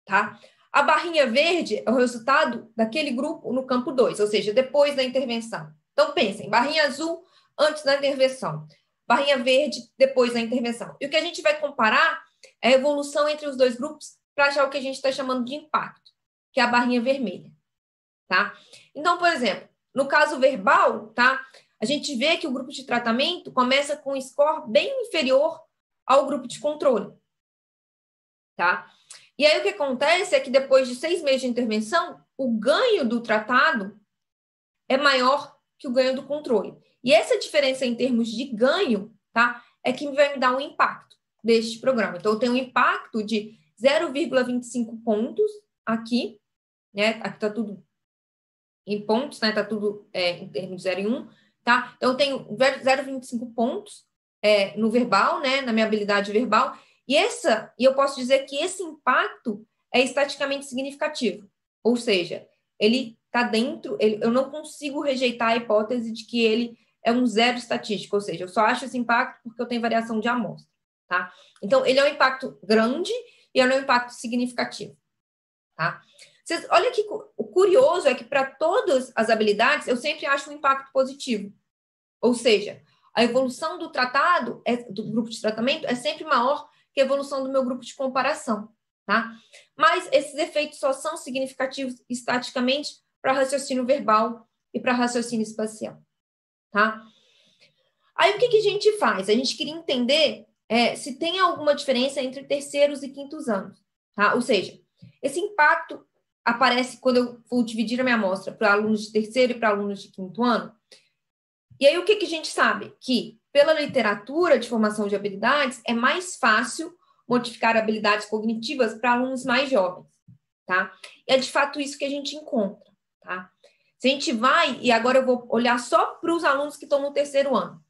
tá? A barrinha verde é o resultado daquele grupo no campo 2, ou seja, depois da intervenção. Então, pensem, barrinha azul antes da intervenção, barrinha verde depois da intervenção. E o que a gente vai comparar é a evolução entre os dois grupos para achar o que a gente está chamando de impacto, que é a barrinha vermelha, tá? Então, por exemplo, no caso verbal, tá? A gente vê que o grupo de tratamento começa com um score bem inferior ao grupo de controle, tá? E aí o que acontece é que depois de 6 meses de intervenção, o ganho do tratado é maior que o ganho do controle. E essa diferença em termos de ganho, tá? É que vai me dar um impacto deste programa. Então, eu tenho um impacto de 0,25 pontos aqui, né? Aqui está tudo em pontos, né? Está tudo em termos de 0 e 1, tá? Então, eu tenho 0,25 pontos no verbal, né? Na minha habilidade verbal. E eu posso dizer que esse impacto é estatisticamente significativo. Ou seja, ele está dentro, eu não consigo rejeitar a hipótese de que ele é um zero estatístico, ou seja, eu só acho esse impacto porque eu tenho variação de amostra, tá? Então, ele é um impacto grande e ele é um impacto significativo, tá? Olha que o curioso é que para todas as habilidades eu sempre acho um impacto positivo. Ou seja, a evolução do tratado, do grupo de tratamento, é sempre maior que a evolução do meu grupo de comparação, tá? Mas esses efeitos só são significativos estaticamente para raciocínio verbal e para raciocínio espacial, tá? Aí, o que a gente faz? A gente queria entender se tem alguma diferença entre terceiros e quintos anos, tá? Ou seja, esse impacto aparece quando eu vou dividir a minha amostra para alunos de terceiro e para alunos de quinto ano. E aí, o que a gente sabe? Que, pela literatura de formação de habilidades, é mais fácil modificar habilidades cognitivas para alunos mais jovens, tá? E é de fato isso que a gente encontra, tá? Se a gente vai, e agora eu vou olhar só para os alunos que estão no terceiro ano,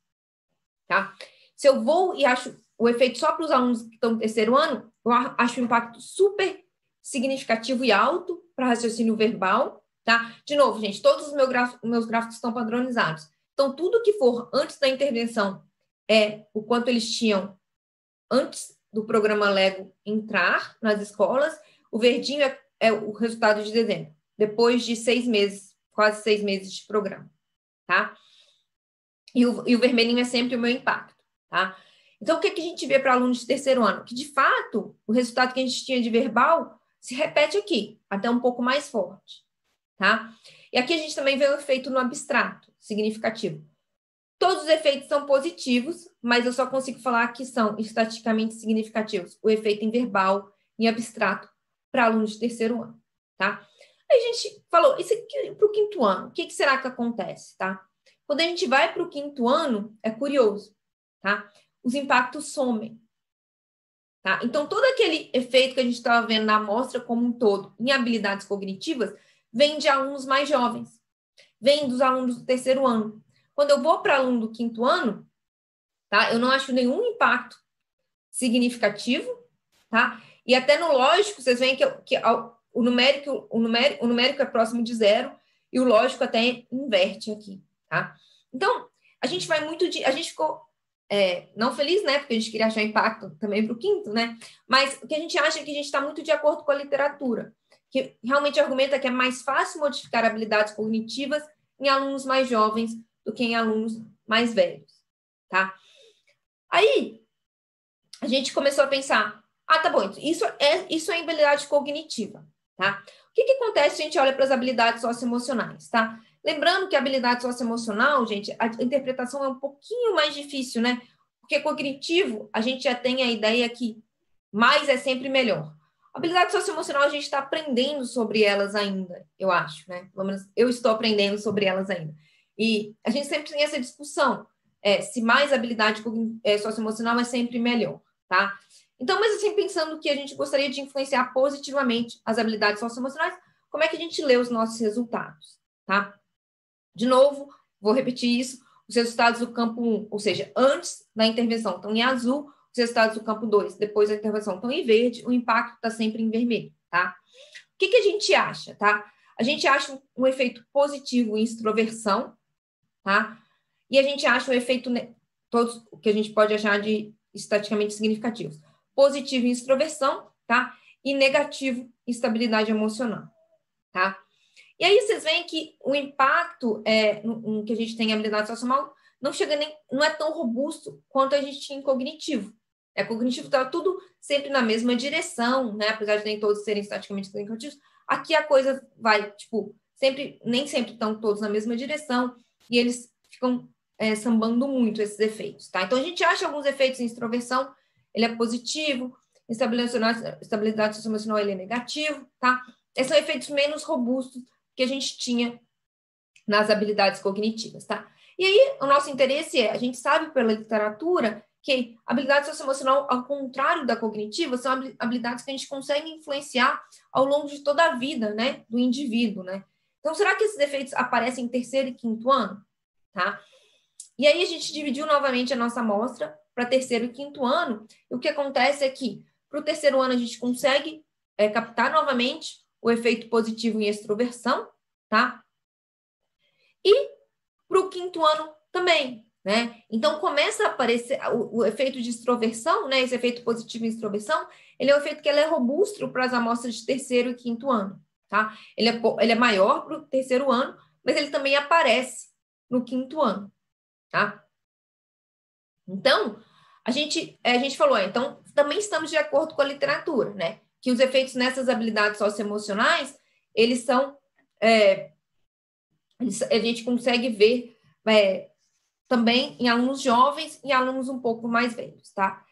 tá? Se eu vou e acho o efeito só para os alunos que estão no terceiro ano, eu acho o impacto super significativo e alto para raciocínio verbal, tá? De novo, gente, todos os meus gráficos estão padronizados. Então, tudo que for antes da intervenção é o quanto eles tinham antes do programa Lego entrar nas escolas. O verdinho é o resultado de dezembro, depois de 6 meses, quase 6 meses de programa, tá? E o vermelhinho é sempre o meu impacto, tá? Então, o que a gente vê para alunos de terceiro ano? Que, de fato, o resultado que a gente tinha de verbal se repete aqui, até um pouco mais forte, tá? E aqui a gente também vê o efeito no abstrato, significativo. Todos os efeitos são positivos, mas eu só consigo falar que são estatisticamente significativos. O efeito em verbal, em abstrato, para alunos de terceiro ano, tá? Aí a gente falou, isso aqui para o quinto ano, o que será que acontece, tá? Quando a gente vai para o quinto ano, é curioso, tá? Os impactos somem, tá? Então, todo aquele efeito que a gente estava vendo na amostra como um todo, em habilidades cognitivas, vem de alunos mais jovens, vem dos alunos do terceiro ano. Quando eu vou para aluno do quinto ano, tá? Eu não acho nenhum impacto significativo, tá? E até no lógico, vocês veem que o numérico é próximo de zero e o lógico até inverte aqui, tá? Então, a gente vai muito a gente ficou não feliz, né? Porque a gente queria achar impacto também para o quinto, né? Mas o que a gente acha é que a gente está muito de acordo com a literatura, que realmente argumenta que é mais fácil modificar habilidades cognitivas em alunos mais jovens do que em alunos mais velhos, tá? Aí, a gente começou a pensar, tá bom, isso é habilidade cognitiva, tá? O que acontece se a gente olha para as habilidades socioemocionais, tá? Lembrando que a habilidade socioemocional, gente, a interpretação é um pouquinho mais difícil, né? Porque cognitivo, a gente já tem a ideia que mais é sempre melhor. A habilidade socioemocional, a gente está aprendendo sobre elas ainda, eu acho, né? Pelo menos eu estou aprendendo sobre elas ainda. E a gente sempre tem essa discussão, se mais habilidade socioemocional é sempre melhor, tá? Então, mas assim, pensando que a gente gostaria de influenciar positivamente as habilidades socioemocionais, como é que a gente lê os nossos resultados, tá? De novo, vou repetir isso, os resultados do campo 1, ou seja, antes da intervenção, estão em azul, os resultados do campo 2, depois da intervenção, estão em verde, o impacto está sempre em vermelho, tá? O que a gente acha, tá? A gente acha um efeito positivo em extroversão, tá? E a gente acha um efeito, todos o que a gente pode achar de estatisticamente significativos. Positivo em extroversão, tá? E negativo em estabilidade emocional, tá? E aí vocês veem que o impacto que a gente tem em habilidade socioemocional não é tão robusto quanto a gente tinha em cognitivo. Cognitivo está tudo sempre na mesma direção, né? Apesar de nem todos serem estaticamente significativos, aqui a coisa vai, nem sempre estão todos na mesma direção, e eles ficam sambando muito esses efeitos, tá? Então, a gente acha alguns efeitos em extroversão, ele é positivo, estabilidade socioemocional, ele é negativo, tá? Esses são efeitos menos robustos que a gente tinha nas habilidades cognitivas, tá? E aí, o nosso interesse a gente sabe pela literatura que habilidade socioemocional, ao contrário da cognitiva, são habilidades que a gente consegue influenciar ao longo de toda a vida, né, do indivíduo, né? Então, será que esses efeitos aparecem em terceiro e quinto ano? Tá? E aí a gente dividiu novamente a nossa amostra para terceiro e quinto ano, e o que acontece é que para o terceiro ano a gente consegue captar novamente o efeito positivo em extroversão, tá? E para o quinto ano também, né? Então, começa a aparecer o efeito de extroversão, né? Esse efeito positivo em extroversão, ele é um efeito que ele é robusto para as amostras de terceiro e quinto ano, tá? Ele é maior para o terceiro ano, mas ele também aparece no quinto ano, tá? Então, a gente falou, então, também estamos de acordo com a literatura, né? Que os efeitos nessas habilidades socioemocionais, eles são... a gente consegue ver também em alunos jovens e alunos um pouco mais velhos, tá?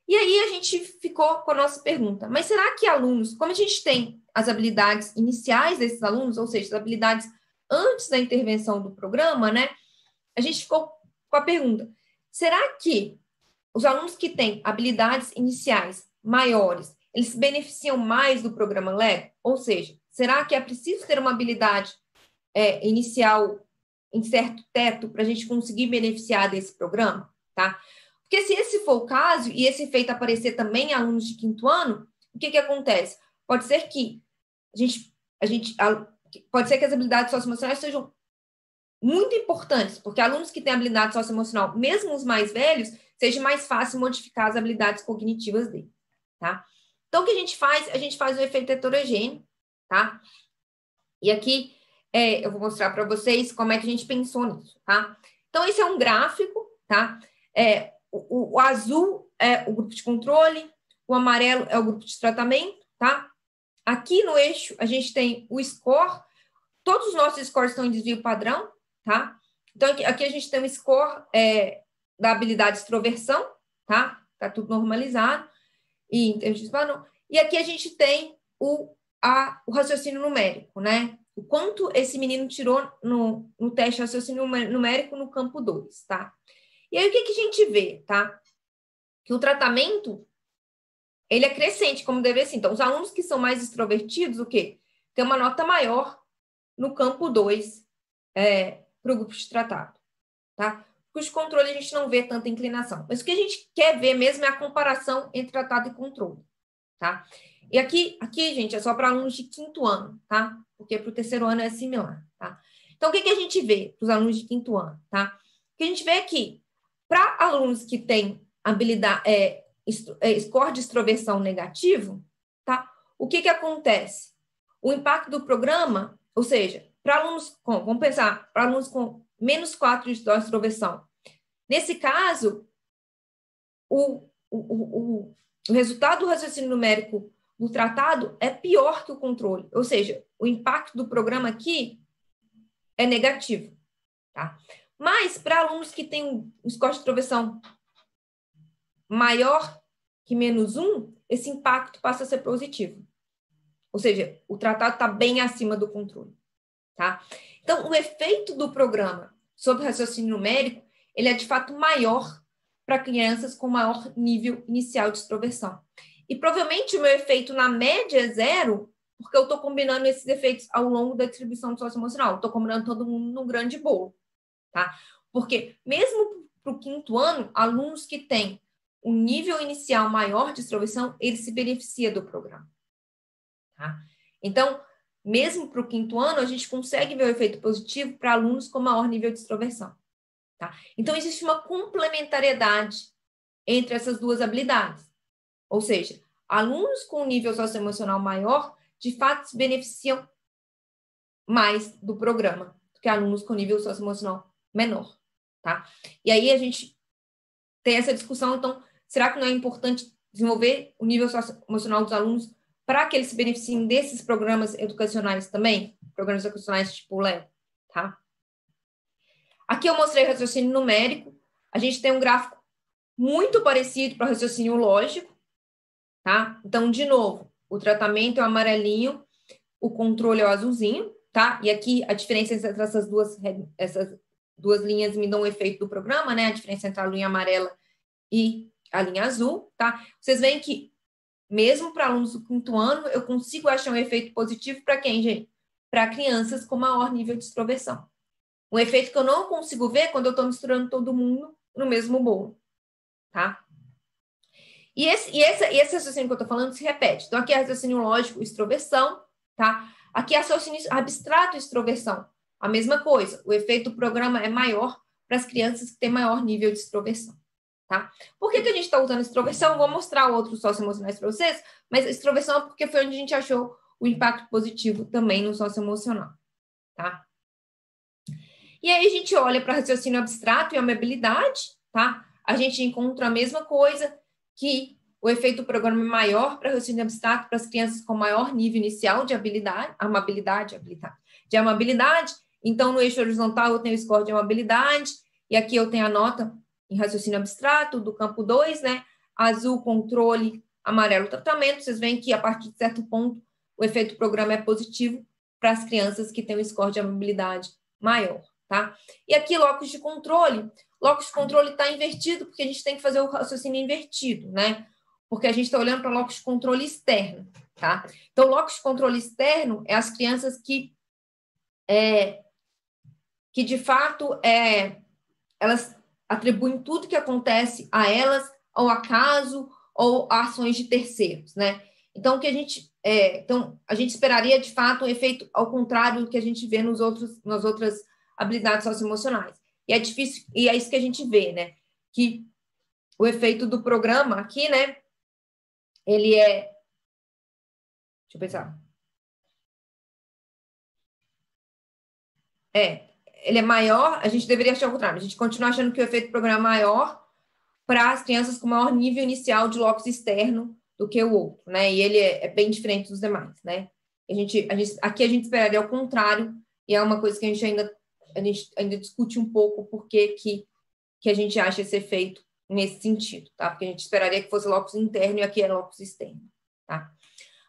E aí a gente ficou com a nossa pergunta, mas será que alunos, como a gente tem as habilidades iniciais desses alunos, ou seja, as habilidades antes da intervenção do programa, né? A gente ficou com a pergunta, será que os alunos que têm habilidades iniciais maiores, eles se beneficiam mais do programa Lego? Ou seja, será que é preciso ter uma habilidade inicial em certo teto para a gente conseguir beneficiar desse programa, tá? Porque se esse for o caso, e esse efeito aparecer também em alunos de quinto ano, o que acontece? Pode ser que pode ser que as habilidades socioemocionais sejam muito importantes, porque alunos que têm habilidade socioemocional, mesmo os mais velhos, seja mais fácil modificar as habilidades cognitivas dele, tá? Então, o que a gente faz? A gente faz o efeito heterogêneo, tá? E aqui eu vou mostrar para vocês como é que a gente pensou nisso, tá? Então, esse é um gráfico, tá? O azul é o grupo de controle, o amarelo é o grupo de tratamento, tá? Aqui no eixo, a gente tem o score, todos os nossos scores estão em desvio padrão, tá? Então, aqui a gente tem o score da habilidade de extroversão, tá? Tá tudo normalizado, e em termos de padrão. E aqui a gente tem o raciocínio numérico, né? O quanto esse menino tirou no teste de raciocínio numérico no campo 2, tá? E aí, o que a gente vê, tá? Que o tratamento, ele é crescente, como deve ser. Então, os alunos que são mais extrovertidos, o quê? Tem uma nota maior no campo 2 para o grupo de tratado, tá? Porque os controles a gente não vê tanta inclinação. Mas o que a gente quer ver mesmo é a comparação entre tratado e controle, tá? E aqui, gente, é só para alunos de quinto ano, tá? Porque para o terceiro ano é similar, tá? Então, o que a gente vê para os alunos de quinto ano, tá? O que a gente vê aqui, para alunos que têm habilidade, score de extroversão negativo, tá? O que acontece? O impacto do programa, ou seja, para alunos vamos pensar, para alunos com menos 4 de extroversão. Nesse caso, o resultado do raciocínio numérico do tratado é pior que o controle. Ou seja, o impacto do programa aqui é negativo, tá? Mas, para alunos que têm um score de extroversão maior que menos 1, esse impacto passa a ser positivo. Ou seja, o tratado está bem acima do controle, tá? Então, o efeito do programa sobre o raciocínio numérico, ele é de fato maior para crianças com maior nível inicial de extroversão. E provavelmente o meu efeito na média é 0, porque eu estou combinando esses efeitos ao longo da distribuição socioemocional. Estou combinando todo mundo num grande bolo, tá? Porque mesmo para o quinto ano, alunos que têm um nível inicial maior de extroversão, ele se beneficia do programa. Tá? Então, mesmo para o quinto ano, a gente consegue ver o efeito positivo para alunos com maior nível de extroversão. Tá? Então, existe uma complementariedade entre essas duas habilidades. Ou seja, alunos com nível socioemocional maior, de fato, se beneficiam mais do programa do que alunos com nível socioemocional menor. Tá? E aí a gente tem essa discussão, então, será que não é importante desenvolver o nível socioemocional dos alunos para que eles se beneficiem desses programas educacionais também? Programas educacionais tipo o LEO, tá? Aqui eu mostrei raciocínio numérico. A gente tem um gráfico muito parecido para raciocínio lógico, tá? Então, de novo, o tratamento é o amarelinho, o controle é o azulzinho, tá? E aqui a diferença entre essas duas linhas me dão o efeito do programa, né? A diferença entre a linha amarela e a linha azul, tá? Vocês veem que, mesmo para alunos do quinto ano, eu consigo achar um efeito positivo para quem, gente? Para crianças com maior nível de extroversão. Um efeito que eu não consigo ver quando eu estou misturando todo mundo no mesmo bolo, tá? E esse raciocínio que eu estou falando se repete. Então, aqui é raciocínio lógico, extroversão, tá? Aqui é raciocínio abstrato, extroversão. A mesma coisa. O efeito do programa é maior para as crianças que têm maior nível de extroversão, tá? Por que a gente está usando extroversão? Vou mostrar outros socioemocionais para vocês, mas extroversão é porque foi onde a gente achou o impacto positivo também no socioemocional, tá? E aí a gente olha para raciocínio abstrato e amabilidade, tá? A gente encontra a mesma coisa, que o efeito do programa é maior para raciocínio abstrato para as crianças com maior nível inicial de habilidade, de amabilidade. Então, no eixo horizontal eu tenho o score de amabilidade, e aqui eu tenho a nota em raciocínio abstrato do campo 2, né? Azul, controle, amarelo, tratamento. Vocês veem que, a partir de certo ponto, o efeito do programa é positivo para as crianças que têm um score de amabilidade maior, tá? E aqui, locus de controle. Locus de controle está invertido, porque a gente tem que fazer o raciocínio invertido, né? Porque a gente está olhando para o locus de controle externo, tá? Então, o locus de controle externo é as crianças que de fato, elas atribuem tudo que acontece a elas ao acaso ou a ações de terceiros, né? Então, a gente esperaria, de fato, um efeito ao contrário do que a gente vê nas outras habilidades socioemocionais. E é difícil, e é isso que a gente vê, né? Que o efeito do programa aqui, né? Ele é... Deixa eu pensar. Ele é maior, a gente deveria achar o contrário. A gente continua achando que o efeito do programa é maior para as crianças com maior nível inicial de locus externo do que o outro, né? E ele é bem diferente dos demais, né? Aqui a gente esperaria ao contrário, e é uma coisa que a gente ainda discute um pouco por que a gente acha esse efeito nesse sentido, tá? Porque a gente esperaria que fosse locus interno e aqui é locus externo, tá?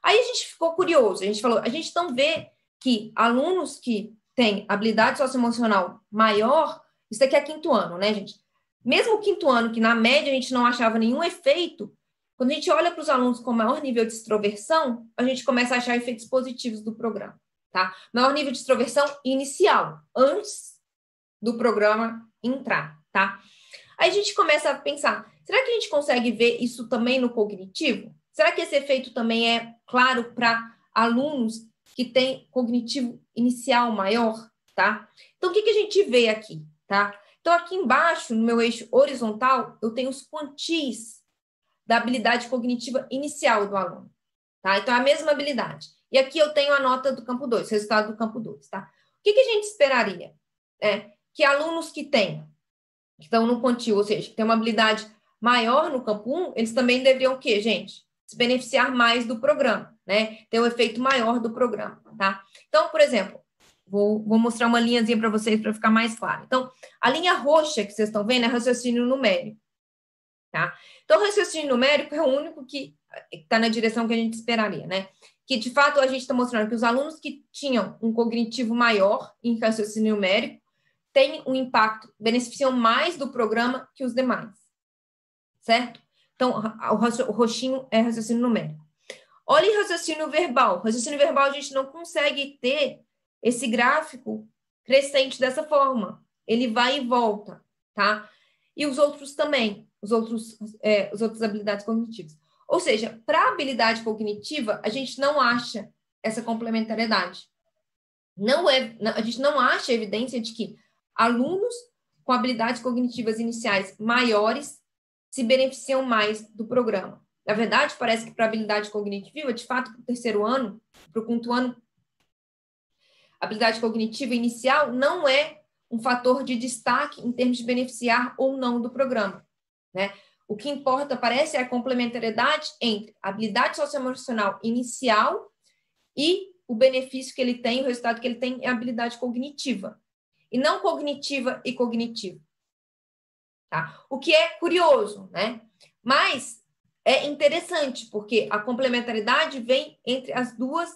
Aí a gente ficou curioso, a gente não vê que alunos que têm habilidade socioemocional maior, isso aqui é quinto ano, né, gente? Mesmo o quinto ano, que na média a gente não achava nenhum efeito, quando a gente olha para os alunos com maior nível de extroversão, a gente começa a achar efeitos positivos do programa, tá? Maior nível de extroversão inicial, antes do programa entrar, tá? Aí a gente começa a pensar, será que a gente consegue ver isso também no cognitivo? Será que esse efeito também é claro para alunos que têm cognitivo inicial maior, tá? Então, o que a gente vê aqui, tá? Então, aqui embaixo, no meu eixo horizontal, eu tenho os quantis da habilidade cognitiva inicial do aluno, tá? Então, é a mesma habilidade. E aqui eu tenho a nota do campo 2, resultado do campo 2, tá? O que a gente esperaria? Que alunos que estão no quantio, ou seja, que têm uma habilidade maior no campo 1, eles também deveriam o quê, gente? Se beneficiar mais do programa, né? Ter um efeito maior do programa, tá? Então, por exemplo, vou mostrar uma linhazinha para vocês para ficar mais claro. Então, a linha roxa que vocês estão vendo é raciocínio numérico, tá? Então, o raciocínio numérico é o único que está na direção que a gente esperaria, né? Que, de fato, a gente está mostrando que os alunos que tinham um cognitivo maior em raciocínio numérico têm um impacto, beneficiam mais do programa que os demais, certo? Então, o roxinho é raciocínio numérico. Olha em raciocínio verbal. Raciocínio verbal, a gente não consegue ter esse gráfico crescente dessa forma. ele vai e volta, tá? E os outros também, as outras habilidades cognitivas. Ou seja, para a habilidade cognitiva, a gente não acha essa complementariedade. A gente não acha evidência de que alunos com habilidades cognitivas iniciais maiores se beneficiam mais do programa. Na verdade, parece que para a habilidade cognitiva, de fato, para o terceiro ano, para o quinto ano, a habilidade cognitiva inicial não é um fator de destaque em termos de beneficiar ou não do programa, né? O que importa, parece, é a complementariedade entre a habilidade socioemocional inicial e o benefício que ele tem, o resultado que ele tem é a habilidade cognitiva, e não cognitiva e cognitiva. Tá? O que é curioso, né? Mas é interessante, porque a complementaridade vem entre as duas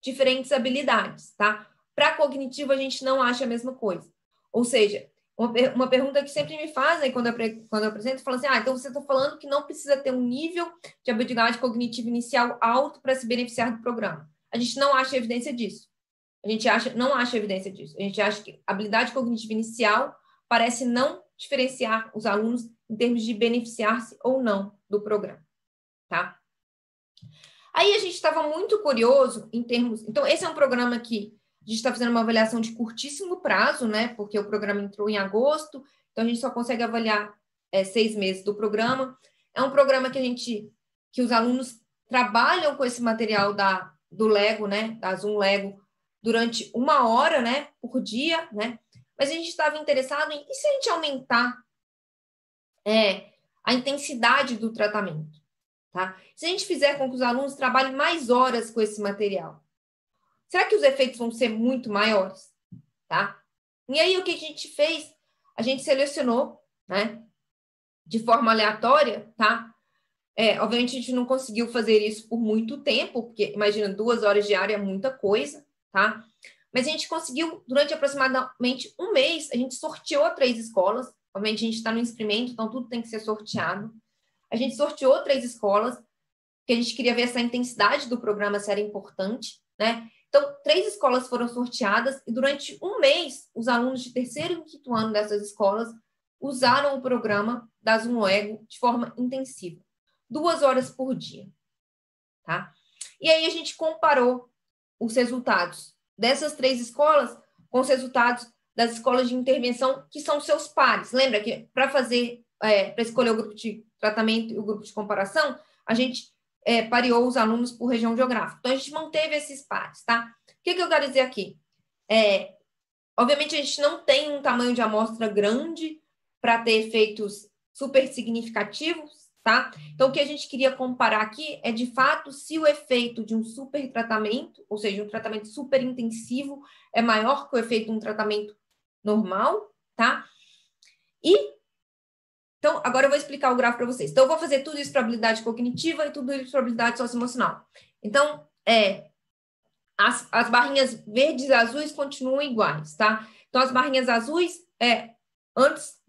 diferentes habilidades, tá? Para a cognitiva, a gente não acha a mesma coisa. Ou seja, uma pergunta que sempre me fazem quando eu apresento, falam assim, então você está falando que não precisa ter um nível de habilidade cognitiva inicial alto para se beneficiar do programa. A gente não acha evidência disso. Não acha evidência disso. A gente acha que a habilidade cognitiva inicial parece não diferenciar os alunos em termos de beneficiar-se ou não do programa, tá? Aí a gente estava muito curioso em termos... Então, esse é um programa que a gente está fazendo uma avaliação de curtíssimo prazo, né? Porque o programa entrou em agosto, então a gente só consegue avaliar 6 meses do programa. É um programa que os alunos trabalham com esse material do Lego, né? Da Zoom Lego, durante 1 hora, né? Por dia, né? Mas a gente estava interessado e se a gente aumentar a intensidade do tratamento, tá? Se a gente fizer com que os alunos trabalhem mais horas com esse material, será que os efeitos vão ser muito maiores, tá? E aí, o que a gente fez? A gente selecionou, né? De forma aleatória, tá? Obviamente, a gente não conseguiu fazer isso por muito tempo, porque, imagina, 2 horas diárias é muita coisa, tá? Mas a gente conseguiu, durante aproximadamente 1 mês, a gente sorteou 3 escolas. Obviamente, a gente está no experimento, então tudo tem que ser sorteado. A gente sorteou 3 escolas, porque a gente queria ver essa intensidade do programa, se era importante, né? Então, 3 escolas foram sorteadas e durante 1 mês, os alunos de terceiro e quinto ano dessas escolas usaram o programa da Zoom Lego de forma intensiva, 2 horas por dia, tá? E aí a gente comparou os resultados dessas 3 escolas com os resultados das escolas de intervenção, que são seus pares. Lembra que para escolher o grupo de tratamento e o grupo de comparação, a gente pareou os alunos por região geográfica. Então, a gente manteve esses pares, tá? O que eu quero dizer aqui? Obviamente, a gente não tem um tamanho de amostra grande para ter efeitos super significativos, tá? Então, o que a gente queria comparar aqui é, de fato, se o efeito de um super tratamento, ou seja, um tratamento super intensivo, é maior que o efeito de um tratamento normal, tá? Então, agora eu vou explicar o gráfico para vocês. Então, eu vou fazer tudo isso para habilidade cognitiva e tudo isso para habilidade socioemocional. Então, as barrinhas verdes e azuis continuam iguais, tá? Então, as barrinhas azuis antes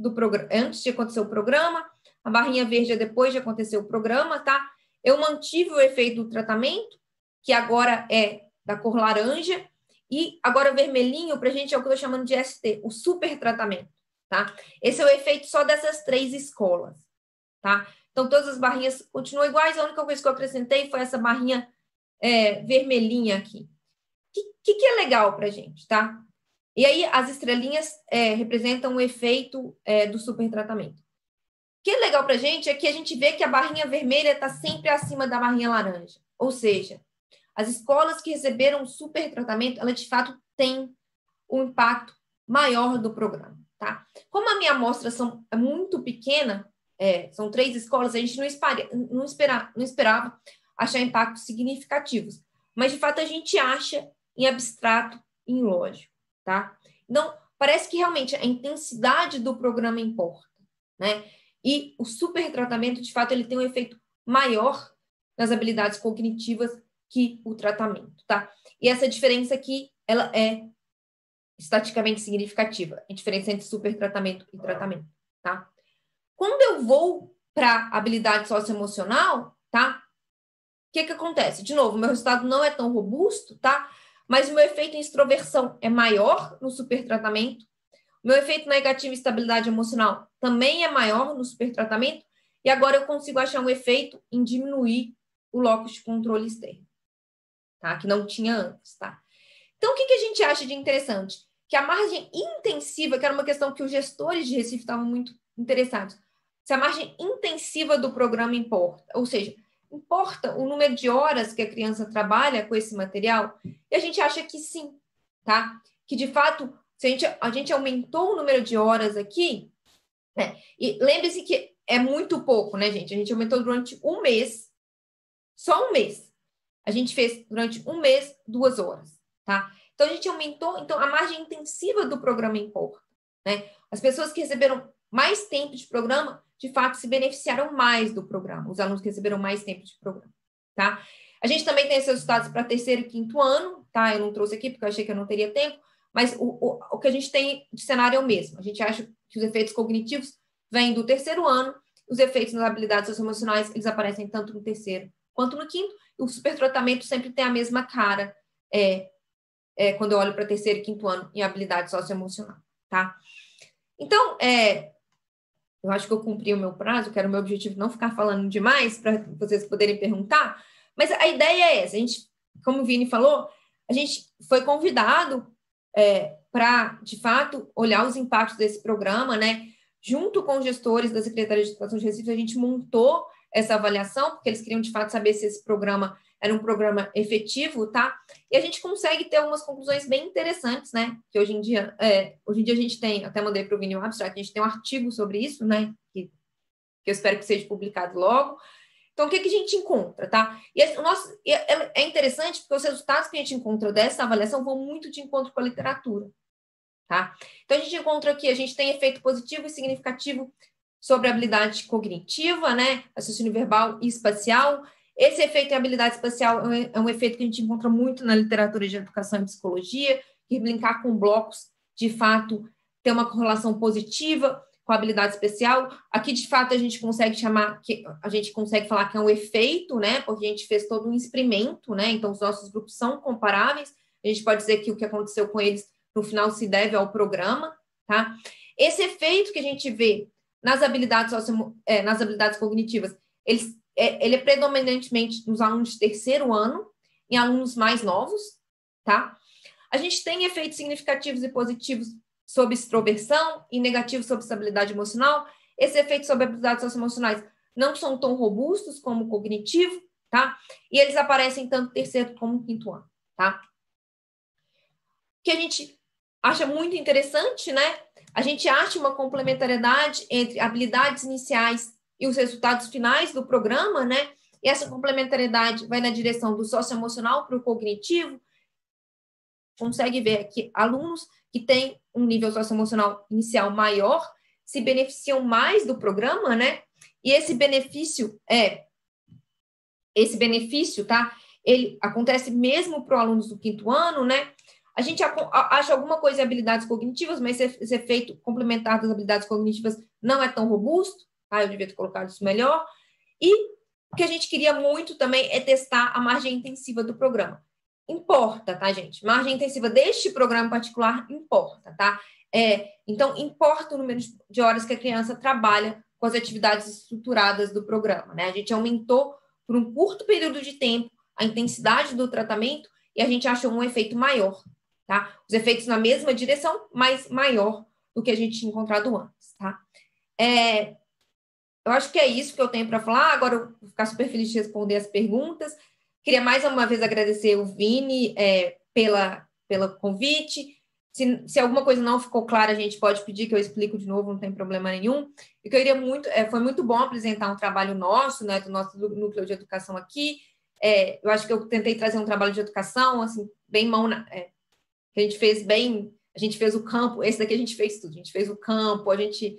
de acontecer o programa, a barrinha verde é depois de acontecer o programa, tá? Eu mantive o efeito do tratamento, que agora é da cor laranja, e agora vermelhinho, para a gente, é o que eu estou chamando de ST, o super tratamento, tá? Esse é o efeito só dessas 3 escolas, tá? Então, todas as barrinhas continuam iguais, a única coisa que eu acrescentei foi essa barrinha vermelhinha aqui. O que é legal para a gente, tá? E aí, as estrelinhas representam o efeito do super tratamento. O que é legal para a gente é que a gente vê que a barrinha vermelha está sempre acima da barrinha laranja. Ou seja, as escolas que receberam super tratamento, elas de fato têm um impacto maior do programa, tá? Como a minha amostra é muito pequena, são 3 escolas, a gente não esperava achar impactos significativos. Mas, de fato, a gente acha em abstrato e em lógico, tá? Então, parece que realmente a intensidade do programa importa, né? E o super tratamento, de fato, ele tem um efeito maior nas habilidades cognitivas que o tratamento, tá? E essa diferença aqui, ela é estatisticamente significativa, a diferença entre super tratamento e tratamento, tá? Quando eu vou para habilidade socioemocional, tá? O que acontece? De novo, meu resultado não é tão robusto, tá? Mas o meu efeito em extroversão é maior no super tratamento, meu efeito negativo em estabilidade emocional também é maior no supertratamento, e agora eu consigo achar um efeito em diminuir o locus de controle externo, tá? Que não tinha antes, tá? Então, o que a gente acha de interessante? Que a margem intensiva, que era uma questão que os gestores de Recife estavam muito interessados, se a margem intensiva do programa importa, ou seja, importa o número de horas que a criança trabalha com esse material, e a gente acha que sim, tá? Que, de fato, se a gente aumentou o número de horas aqui, né? E lembre-se que é muito pouco, né, gente? A gente aumentou durante um mês, só um mês. A gente fez durante um mês 2 horas, tá? Então, a gente aumentou, então a margem intensiva do programa importa, né? As pessoas que receberam mais tempo de programa, de fato, se beneficiaram mais do programa, os alunos que receberam mais tempo de programa, tá? A gente também tem esses resultados para terceiro e quinto ano, tá? Eu não trouxe aqui porque eu achei que eu não teria tempo, mas o que a gente tem de cenário é o mesmo. A gente acha que os efeitos cognitivos vêm do terceiro ano, os efeitos nas habilidades socioemocionais, eles aparecem tanto no terceiro quanto no quinto, e o supertratamento sempre tem a mesma cara quando eu olho para terceiro e quinto ano em habilidade socioemocional, tá? Então, eu acho que eu cumpri o meu prazo, que era o meu objetivo não ficar falando demais para vocês poderem perguntar, mas a ideia é essa. A gente, como o Vini falou, a gente foi convidado para, de fato, olhar os impactos desse programa, né? Junto com os gestores da Secretaria de Educação de Recife, a gente montou essa avaliação, porque eles queriam, de fato, saber se esse programa era um programa efetivo, tá? E a gente consegue ter umas conclusões bem interessantes, né? Que hoje em dia a gente tem, até mandei para o Vini o abstract, a gente tem um artigo sobre isso, né? Que eu espero que seja publicado logo. Então, o que a gente encontra, tá? E é interessante porque os resultados que a gente encontra dessa avaliação vão muito de encontro com a literatura, tá? Então, a gente encontra que a gente tem efeito positivo e significativo sobre a habilidade cognitiva, né? Raciocínio verbal e espacial. Esse efeito em habilidade espacial é um efeito que a gente encontra muito na literatura de educação e psicologia, que brincar com blocos, de fato, tem uma correlação positiva com a habilidade especial. Aqui, de fato, a gente consegue falar que é um efeito, né? Porque a gente fez todo um experimento, né? Então, os nossos grupos são comparáveis. A gente pode dizer que o que aconteceu com eles, no final, se deve ao programa, tá? Esse efeito que a gente vê nas habilidades cognitivas, ele é predominantemente nos alunos de terceiro ano, em alunos mais novos, tá? A gente tem efeitos significativos e positivos sobre extroversão e negativos sobre estabilidade emocional. Esses efeitos sobre habilidades socioemocionais não são tão robustos como o cognitivo, tá? E eles aparecem tanto no terceiro como no quinto ano, tá? O que a gente acha muito interessante, né? A gente acha uma complementariedade entre habilidades iniciais e os resultados finais do programa, né? E essa complementariedade vai na direção do socioemocional para o cognitivo. Consegue ver que alunos que têm um nível socioemocional inicial maior se beneficiam mais do programa, né? E esse benefício, tá? Ele acontece mesmo para os alunos do quinto ano, né? A gente acha alguma coisa em habilidades cognitivas, mas esse efeito complementar das habilidades cognitivas não é tão robusto, tá? Eu devia ter colocado isso melhor. E o que a gente queria muito também é testar a margem intensiva do programa. Importa, tá, gente? Margem intensiva deste programa em particular importa, tá? Então, importa o número de horas que a criança trabalha com as atividades estruturadas do programa, né? A gente aumentou por um curto período de tempo a intensidade do tratamento e a gente achou um efeito maior, tá? Os efeitos na mesma direção, mas maior do que a gente tinha encontrado antes, tá? Eu acho que é isso que eu tenho para falar. Agora eu vou ficar super feliz de responder as perguntas. Queria mais uma vez agradecer o Vini pelo convite. Se alguma coisa não ficou clara, a gente pode pedir que eu explico de novo, não tem problema nenhum. E que eu iria foi muito bom apresentar um trabalho nosso, né, do nosso núcleo de educação aqui. Eu acho que eu tentei trazer um trabalho de educação, assim, bem que a gente fez bem, a gente fez o campo, esse daqui a gente fez tudo, a gente fez o campo, a gente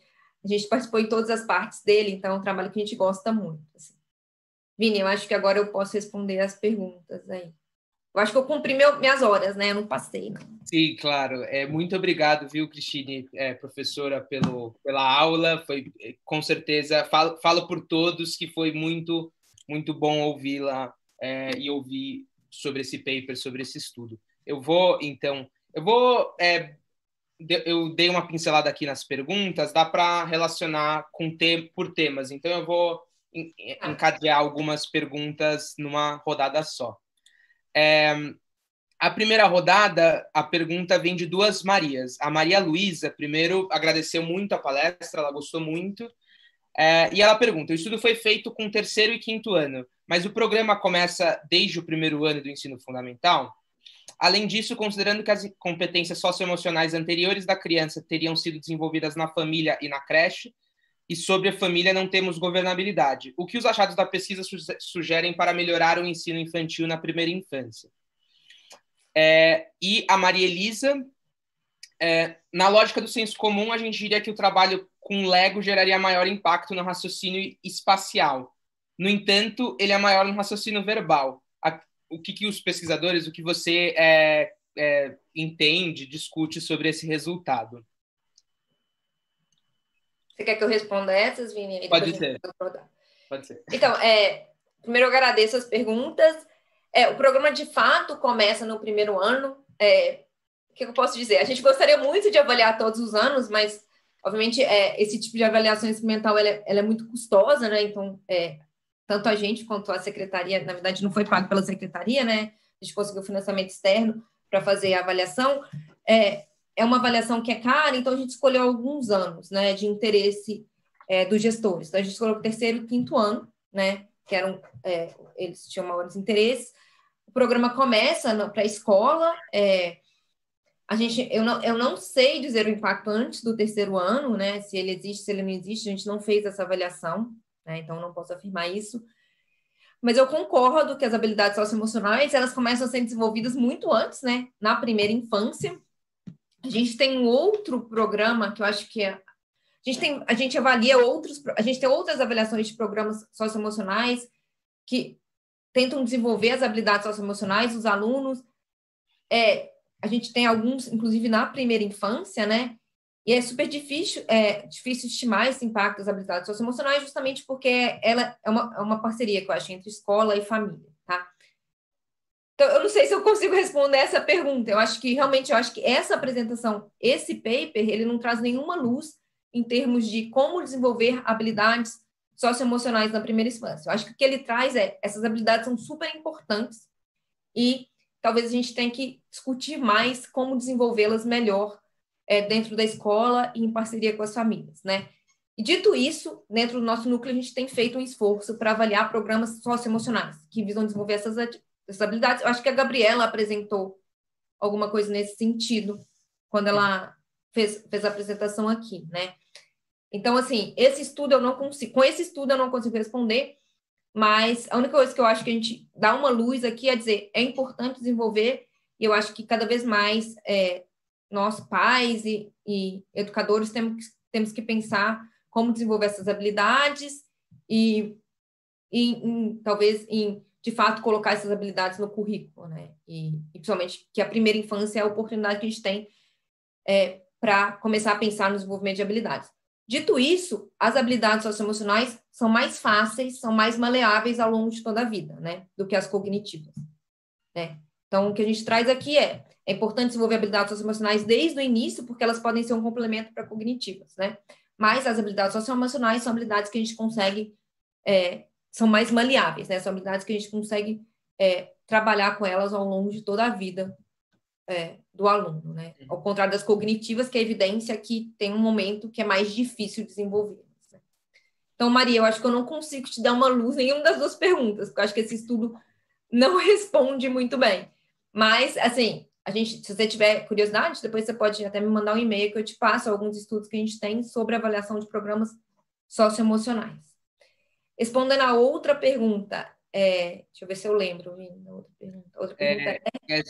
participou em todas as partes dele, então é um trabalho que a gente gosta muito. Assim. Vini, eu acho que agora eu posso responder as perguntas aí. Eu acho que eu cumpri minhas horas, né? Eu não passei, não. Sim, claro. Muito obrigado, viu, Cristine, professora, pela aula. Foi, com certeza, falo por todos que foi muito, muito bom ouvi-la e ouvir sobre esse paper, sobre esse estudo. Eu vou eu dei uma pincelada aqui nas perguntas, dá para relacionar por temas. Então, eu vou encadear algumas perguntas numa rodada só. A primeira rodada, a pergunta vem de duas Marias. A Maria Luísa, primeiro, agradeceu muito a palestra, ela gostou muito. E ela pergunta: o estudo foi feito com terceiro e quinto ano, mas o programa começa desde o primeiro ano do ensino fundamental? Além disso, considerando que as competências socioemocionais anteriores da criança teriam sido desenvolvidas na família e na creche, e sobre a família não temos governabilidade, o que os achados da pesquisa sugerem para melhorar o ensino infantil na primeira infância? E a Maria Elisa, na lógica do senso comum, a gente diria que o trabalho com Lego geraria maior impacto no raciocínio espacial. No entanto, ele é maior no raciocínio verbal. O que os pesquisadores, o que você entende, discute sobre esse resultado? Você quer que eu responda essas, Vini? Pode ser. Pode ser. Então, primeiro eu agradeço as perguntas. O programa, de fato, começa no primeiro ano. O que eu posso dizer? A gente gostaria muito de avaliar todos os anos, mas, obviamente, esse tipo de avaliação experimental ela é muito custosa, né? Então, tanto a gente quanto a secretaria, na verdade, não foi pago pela secretaria, né? A gente conseguiu financiamento externo para fazer a avaliação. É uma avaliação que é cara, então a gente escolheu alguns anos, né, de interesse dos gestores. Então, a gente escolheu o terceiro e quinto ano, né, que eram, eles tinham maiores interesses. O programa começa para a escola. Eu não sei dizer o impacto antes do terceiro ano, né, se ele existe, se ele não existe, a gente não fez essa avaliação, né, então não posso afirmar isso. Mas eu concordo que as habilidades socioemocionais, elas começam a ser desenvolvidas muito antes, né, na primeira infância. A gente tem um outro programa que eu acho que a gente avalia a gente tem outras avaliações de programas socioemocionais que tentam desenvolver as habilidades socioemocionais dos alunos. A gente tem alguns, inclusive, na primeira infância, né? E é super difícil estimar esse impacto das habilidades socioemocionais, justamente porque ela é uma parceria, que eu acho, entre escola e família, tá? Então, eu não sei se eu consigo responder essa pergunta. Eu acho que essa apresentação, esse paper, ele não traz nenhuma luz em termos de como desenvolver habilidades socioemocionais na primeira infância. Eu acho que o que ele traz essas habilidades são super importantes e talvez a gente tenha que discutir mais como desenvolvê-las melhor dentro da escola e em parceria com as famílias, né? E dito isso, dentro do nosso núcleo, a gente tem feito um esforço para avaliar programas socioemocionais que visam desenvolver essas habilidades. Eu acho que a Gabriela apresentou alguma coisa nesse sentido quando ela fez a apresentação aqui, né? Então, assim, com esse estudo eu não consigo responder, mas a única coisa que eu acho que a gente dá uma luz aqui é dizer, é importante desenvolver, e eu acho que cada vez mais nós, pais e educadores, temos que pensar como desenvolver essas habilidades e talvez, de fato, colocar essas habilidades no currículo, né? E principalmente que a primeira infância é a oportunidade que a gente tem para começar a pensar no desenvolvimento de habilidades. Dito isso, as habilidades socioemocionais são mais fáceis, são mais maleáveis ao longo de toda a vida, né? Do que as cognitivas, né? Então, o que a gente traz aqui é importante desenvolver habilidades socioemocionais desde o início, porque elas podem ser um complemento para cognitivas, né? Mas as habilidades socioemocionais são habilidades que a gente consegue, são mais maleáveis, né? São habilidades que a gente consegue trabalhar com elas ao longo de toda a vida do aluno, né? Ao contrário das cognitivas, que é evidência que tem um momento que é mais difícil desenvolver. Né? Então, Maria, eu acho que eu não consigo te dar uma luz em nenhuma das duas perguntas, porque eu acho que esse estudo não responde muito bem. Mas, assim, se você tiver curiosidade, depois você pode até me mandar um e-mail que eu te passo alguns estudos que a gente tem sobre avaliação de programas socioemocionais. Respondendo a outra pergunta, deixa eu ver se eu lembro. Outra pergunta é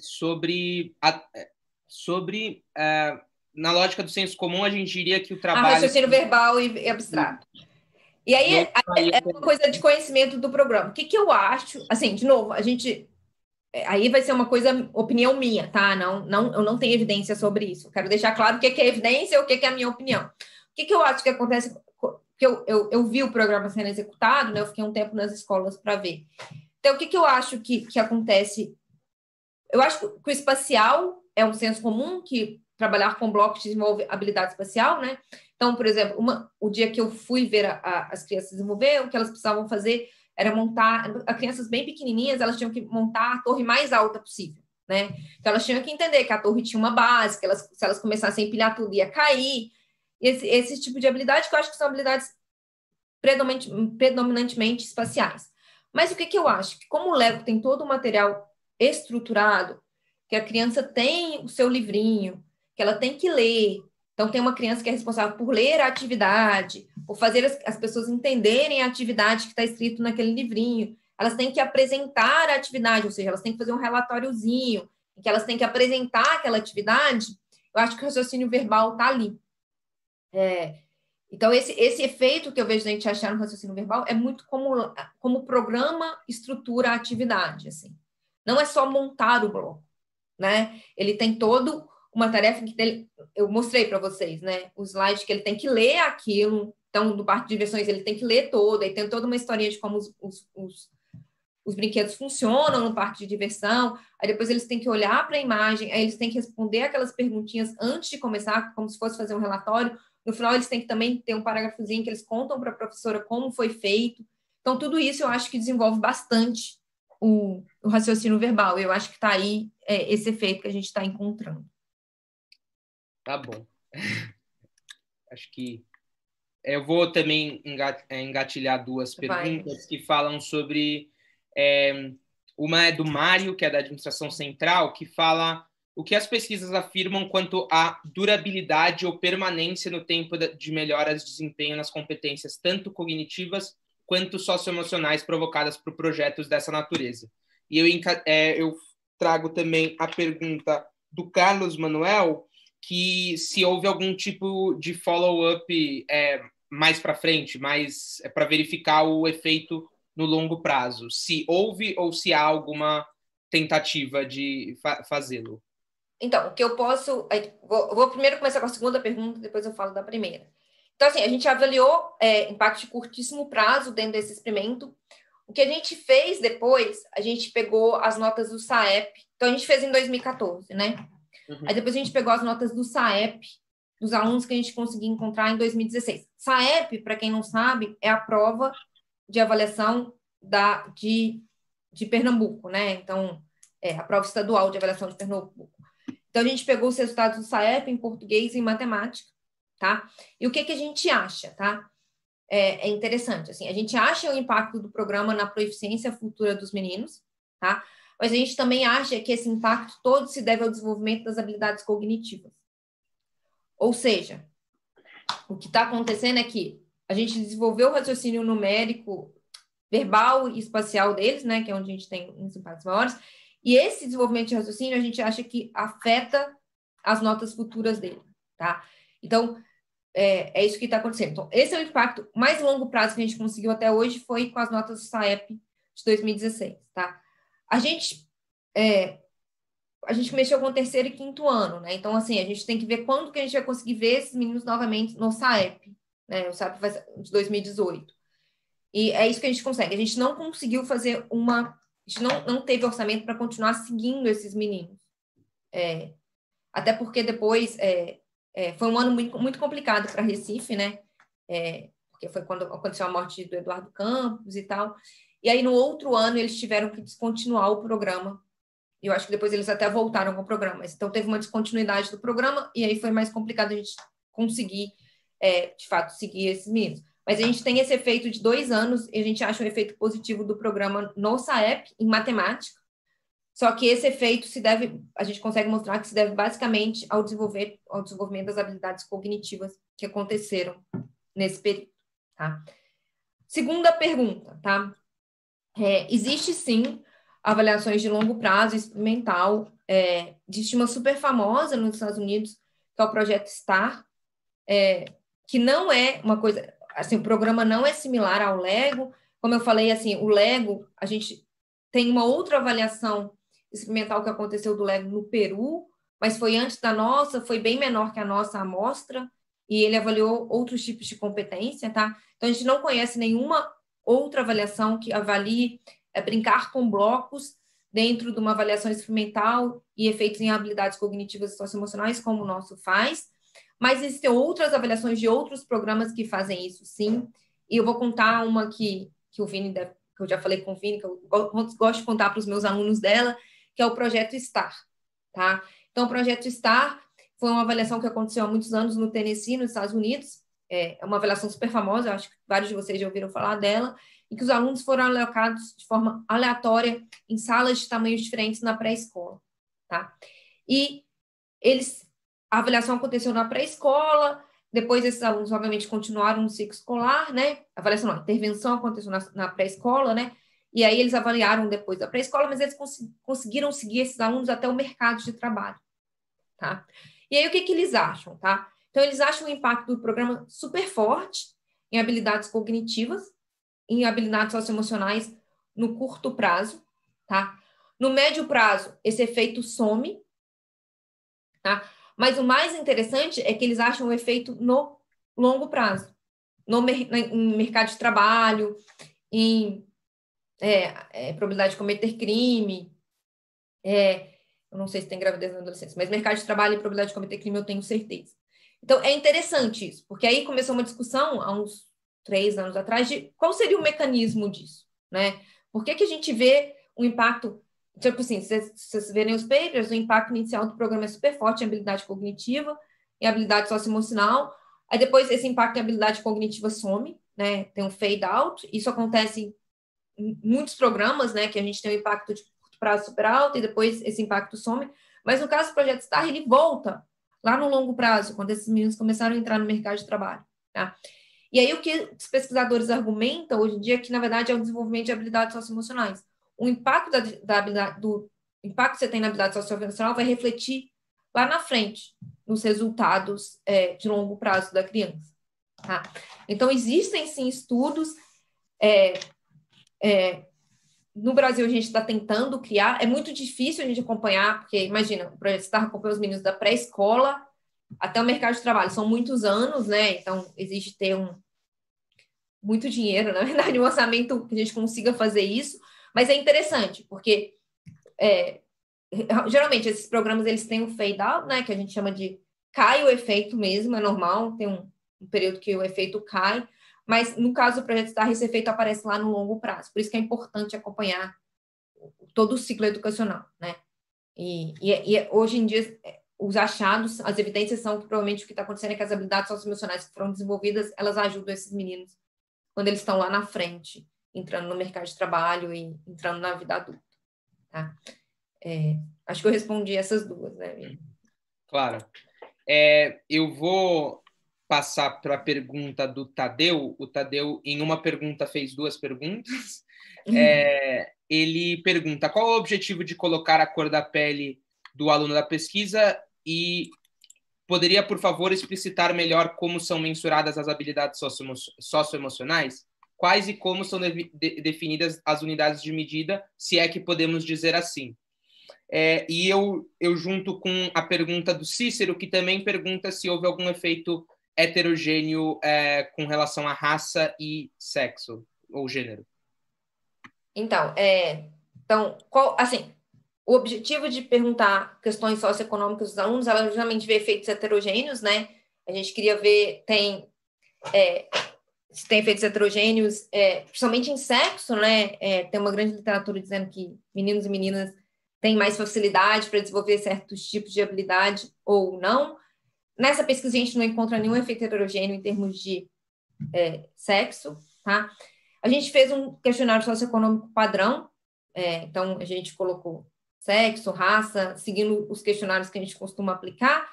sobre na lógica do senso comum, a gente diria que o trabalho... raciocínio verbal e abstrato. E aí, é uma coisa de conhecimento do programa. O que eu acho... Assim, de novo, a gente... Aí vai ser uma coisa, opinião minha, tá? Eu não tenho evidência sobre isso. Eu quero deixar claro o que é evidência e o que é a minha opinião. O que eu acho que acontece... Porque eu vi o programa sendo executado, né? Eu fiquei um tempo nas escolas para ver. Então, o que eu acho que acontece? Eu acho que o espacial é um senso comum que trabalhar com blocos desenvolve habilidade espacial, né? Então, por exemplo, o dia que eu fui ver as crianças desenvolver, o que elas precisavam fazer era montar, as crianças bem pequenininhas, elas tinham que montar a torre mais alta possível, né? Então, elas tinham que entender que a torre tinha uma base, que se elas começassem a empilhar tudo, ia cair. Esse tipo de habilidade que eu acho que são habilidades predominantemente espaciais. Mas o que eu acho? Que como o Lego tem todo o material estruturado, que a criança tem o seu livrinho, que ela tem que ler. Então, tem uma criança que é responsável por ler a atividade, por fazer as pessoas entenderem a atividade que está escrito naquele livrinho. Elas têm que apresentar a atividade, ou seja, elas têm que fazer um relatóriozinho, em que elas têm que apresentar aquela atividade. Eu acho que o raciocínio verbal está ali. Então, esse efeito que eu vejo a gente achar no raciocínio verbal é muito como o programa estrutura a atividade. Assim. Não é só montar o bloco, né? Ele tem todo uma tarefa que eu mostrei para vocês, né? O slide que ele tem que ler aquilo. Então, do parque de diversões, ele tem que ler todo. Aí tem toda uma historinha de como os brinquedos funcionam no parque de diversão. Aí depois eles têm que olhar para a imagem, aí eles têm que responder aquelas perguntinhas antes de começar, como se fosse fazer um relatório. No final, eles têm que também ter um parágrafozinho que eles contam para a professora como foi feito. Então, tudo isso eu acho que desenvolve bastante o raciocínio verbal. Eu acho que está aí esse efeito que a gente está encontrando. Tá bom. Acho que eu vou também engatilhar duas perguntas que falam sobre... uma é do Mário, que é da Administração Central, que fala o que as pesquisas afirmam quanto à durabilidade ou permanência no tempo de melhoras de desempenho nas competências tanto cognitivas quanto socioemocionais provocadas por projetos dessa natureza. E eu trago também a pergunta do Carlos Manuel, que se houve algum tipo de follow-up mais para frente, mais para verificar o efeito no longo prazo, se houve ou se há alguma tentativa de fazê-lo. Então, o que eu posso... Vou primeiro começar com a segunda pergunta, depois eu falo da primeira. Então, assim, a gente avaliou impacto de curtíssimo prazo dentro desse experimento. O que a gente fez depois, a gente pegou as notas do SAEP. Então, a gente fez em 2014, né? Uhum. Aí depois a gente pegou as notas do SAEP, dos alunos que a gente conseguiu encontrar em 2016. SAEP, para quem não sabe, é a prova de avaliação de Pernambuco, né? Então, a prova estadual de avaliação de Pernambuco. Então, a gente pegou os resultados do SAEP em português e em matemática, tá? E o que a gente acha, tá? É interessante, assim, a gente acha o impacto do programa na proficiência futura dos meninos, tá? Mas a gente também acha que esse impacto todo se deve ao desenvolvimento das habilidades cognitivas. Ou seja, o que está acontecendo é que a gente desenvolveu o raciocínio numérico, verbal e espacial deles, né, que é onde a gente tem uns impactos maiores, e esse desenvolvimento de raciocínio a gente acha que afeta as notas futuras dele, tá? Então, é isso que está acontecendo. Então, esse é o impacto mais longo prazo que a gente conseguiu até hoje, foi com as notas do SAEP de 2016, tá? A gente mexeu com o terceiro e quinto ano, né? Então, assim, a gente tem que ver quando que a gente vai conseguir ver esses meninos novamente no SAEP, né? O SAEP vai ser de 2018. E é isso que a gente consegue. A gente não conseguiu fazer a gente não teve orçamento para continuar seguindo esses meninos. Até porque depois foi um ano muito, muito complicado para Recife, né? Porque foi quando aconteceu a morte do Eduardo Campos e tal. E aí, no outro ano, eles tiveram que descontinuar o programa. E eu acho que depois eles até voltaram com o programa. Então, teve uma descontinuidade do programa e aí foi mais complicado a gente conseguir, de fato, seguir esses meninos. Mas a gente tem esse efeito de 2 anos e a gente acha um efeito positivo do programa no SAEP, em matemática. Só que esse efeito a gente consegue mostrar que se deve basicamente ao desenvolvimento das habilidades cognitivas que aconteceram nesse período, tá? Segunda pergunta, tá? Existe sim avaliações de longo prazo experimental. Existe uma super famosa nos Estados Unidos, que é o projeto STAR, que não é uma coisa... Assim, o programa não é similar ao Lego. Como eu falei, assim, o Lego, a gente tem uma outra avaliação experimental que aconteceu do Lego no Peru, mas foi antes da nossa, foi bem menor que a nossa amostra, e ele avaliou outros tipos de competência, tá? Então, a gente não conhece nenhuma outra avaliação que avalie brincar com blocos dentro de uma avaliação experimental e efeitos em habilidades cognitivas e socioemocionais, como o nosso faz, mas existem outras avaliações de outros programas que fazem isso, sim, e eu vou contar uma que o Vini deve, que eu já falei com o Vini, que eu gosto de contar para os meus alunos dela, que é o Projeto STAR, tá? Então, o Projeto STAR foi uma avaliação que aconteceu há muitos anos no Tennessee, nos Estados Unidos, é uma avaliação super famosa, eu acho que vários de vocês já ouviram falar dela, e que os alunos foram alocados de forma aleatória em salas de tamanhos diferentes na pré-escola, tá? E a avaliação aconteceu na pré-escola, depois esses alunos, obviamente, continuaram no ciclo escolar, né? A avaliação, não, a intervenção aconteceu na pré-escola, né? E aí eles avaliaram depois da pré-escola, mas eles conseguiram seguir esses alunos até o mercado de trabalho, tá? E aí o que eles acham, tá? Então, eles acham o impacto do programa super forte em habilidades cognitivas, em habilidades socioemocionais no curto prazo, tá? No médio prazo, esse efeito some, tá? Mas o mais interessante é que eles acham o efeito no longo prazo, em mercado de trabalho, em probabilidade de cometer crime, eu não sei se tem gravidez na adolescência, mas mercado de trabalho e probabilidade de cometer crime eu tenho certeza. Então, é interessante isso, porque aí começou uma discussão há uns 3 anos atrás de qual seria o mecanismo disso, né? Por que a gente vê um impacto, tipo assim, se vocês verem os papers, o impacto inicial do programa é super forte em habilidade cognitiva e habilidade socioemocional, aí depois esse impacto em habilidade cognitiva some, né? Tem um fade out, isso acontece em muitos programas, né? Que a gente tem um impacto de curto prazo super alto e depois esse impacto some, mas no caso do Projeto STAR, ele volta lá no longo prazo, quando esses meninos começaram a entrar no mercado de trabalho, tá? E aí, o que os pesquisadores argumentam hoje em dia é que, na verdade, é o desenvolvimento de habilidades socioemocionais. O impacto do impacto que você tem na habilidade socioemocional vai refletir lá na frente, nos resultados de longo prazo da criança. Tá? Então, existem, sim, estudos. No Brasil, a gente está tentando criar. É muito difícil a gente acompanhar, porque, imagina, o Projeto STAR acompanha os meninos da pré-escola até o mercado de trabalho. São muitos anos, né? Então, existe ter muito dinheiro, na verdade, um orçamento que a gente consiga fazer isso, mas é interessante, porque geralmente esses programas eles têm um fade out, né, que a gente chama de cai o efeito mesmo, é normal, tem um período que o efeito cai, mas no caso do Projeto STAR, esse efeito aparece lá no longo prazo, por isso que é importante acompanhar todo o ciclo educacional, né, e hoje em dia os achados, as evidências são que provavelmente o que está acontecendo é que as habilidades socioemocionais que foram desenvolvidas, elas ajudam esses meninos quando eles estão lá na frente, entrando no mercado de trabalho e entrando na vida adulta. Tá? Acho que eu respondi essas duas, né, Vini? Claro. Eu vou passar para a pergunta do Tadeu. O Tadeu, em uma pergunta, fez 2 perguntas. Ele pergunta qual é o objetivo de colocar a cor da pele do aluno da pesquisa e poderia, por favor, explicitar melhor como são mensuradas as habilidades socioemocionais? Quais e como são definidas as unidades de medida, se é que podemos dizer assim? E eu junto com a pergunta do Cícero, que também pergunta se houve algum efeito heterogêneo com relação à raça e sexo ou gênero. Então, assim, o objetivo de perguntar questões socioeconômicas dos alunos, ela justamente vê efeitos heterogêneos, né? A gente queria ver se tem efeitos heterogêneos, principalmente em sexo, né? Tem uma grande literatura dizendo que meninos e meninas têm mais facilidade para desenvolver certos tipos de habilidade ou não. Nessa pesquisa, a gente não encontra nenhum efeito heterogêneo em termos de sexo, tá? A gente fez um questionário socioeconômico padrão, então a gente colocou sexo, raça, seguindo os questionários que a gente costuma aplicar.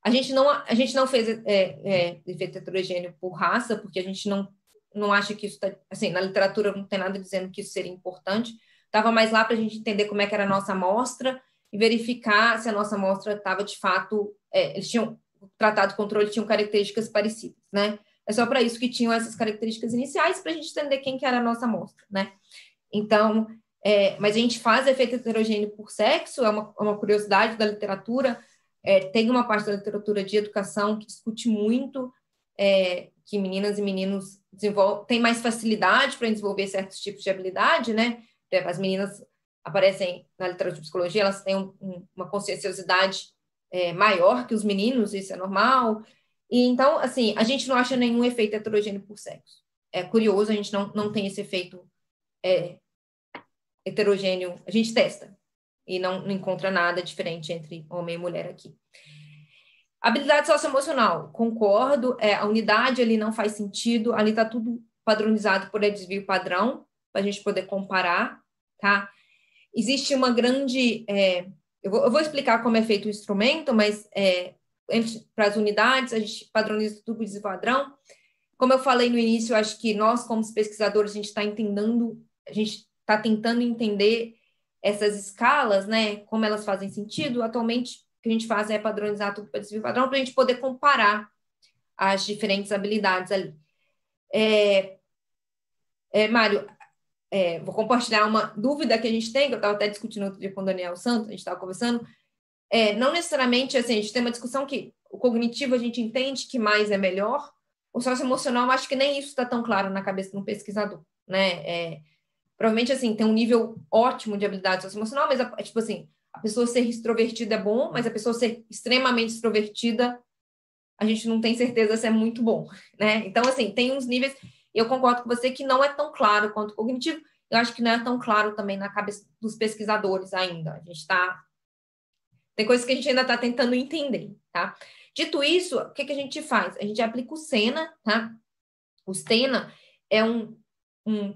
A gente não fez efeito heterogêneo por raça, porque a gente não acha que isso está... Assim, na literatura não tem nada dizendo que isso seria importante. Estava mais lá para a gente entender como é que era a nossa amostra e verificar se a nossa amostra estava, de fato... eles tinham... O tratado de controle tinham características parecidas, né? É só para isso que tinham essas características iniciais, para a gente entender quem que era a nossa amostra, né? Então, mas a gente faz efeito heterogêneo por sexo, é uma curiosidade da literatura. Tem uma parte da literatura de educação que discute muito que meninas e meninos têm mais facilidade para desenvolver certos tipos de habilidade, né? As meninas aparecem na literatura de psicologia, elas têm uma conscienciosidade maior que os meninos, isso é normal. E então, assim, a gente não acha nenhum efeito heterogêneo por sexo. É curioso, a gente não tem esse efeito heterogêneo, a gente testa e não encontra nada diferente entre homem e mulher aqui. Habilidade socioemocional, concordo, a unidade ali não faz sentido, ali está tudo padronizado por desvio padrão, para a gente poder comparar, tá? Existe uma grande... eu vou explicar como é feito o instrumento, mas para as unidades, a gente padroniza tudo por desvio padrão. Como eu falei no início, acho que nós, como pesquisadores, a gente está tentando entender essas escalas, né? Como elas fazem sentido. Atualmente, o que a gente faz é padronizar tudo para desvio padrão, para a gente poder comparar as diferentes habilidades ali. Mário, vou compartilhar uma dúvida que a gente tem, que eu estava até discutindo outro dia com o Daniel Santos, a gente estava conversando. Não necessariamente, assim, a gente tem uma discussão que o cognitivo a gente entende que mais é melhor, o socioemocional, acho que nem isso está tão claro na cabeça de um pesquisador, né? Provavelmente, assim, tem um nível ótimo de habilidade socioemocional, mas, tipo assim, a pessoa ser extrovertida é bom, mas a pessoa ser extremamente extrovertida, a gente não tem certeza se é muito bom, né? Então, assim, tem uns níveis, eu concordo com você que não é tão claro quanto o cognitivo, eu acho que não é tão claro também na cabeça dos pesquisadores ainda, a gente tem coisas que a gente ainda está tentando entender, tá? Dito isso, o que a gente faz? A gente aplica o SENA, tá? O SENA é um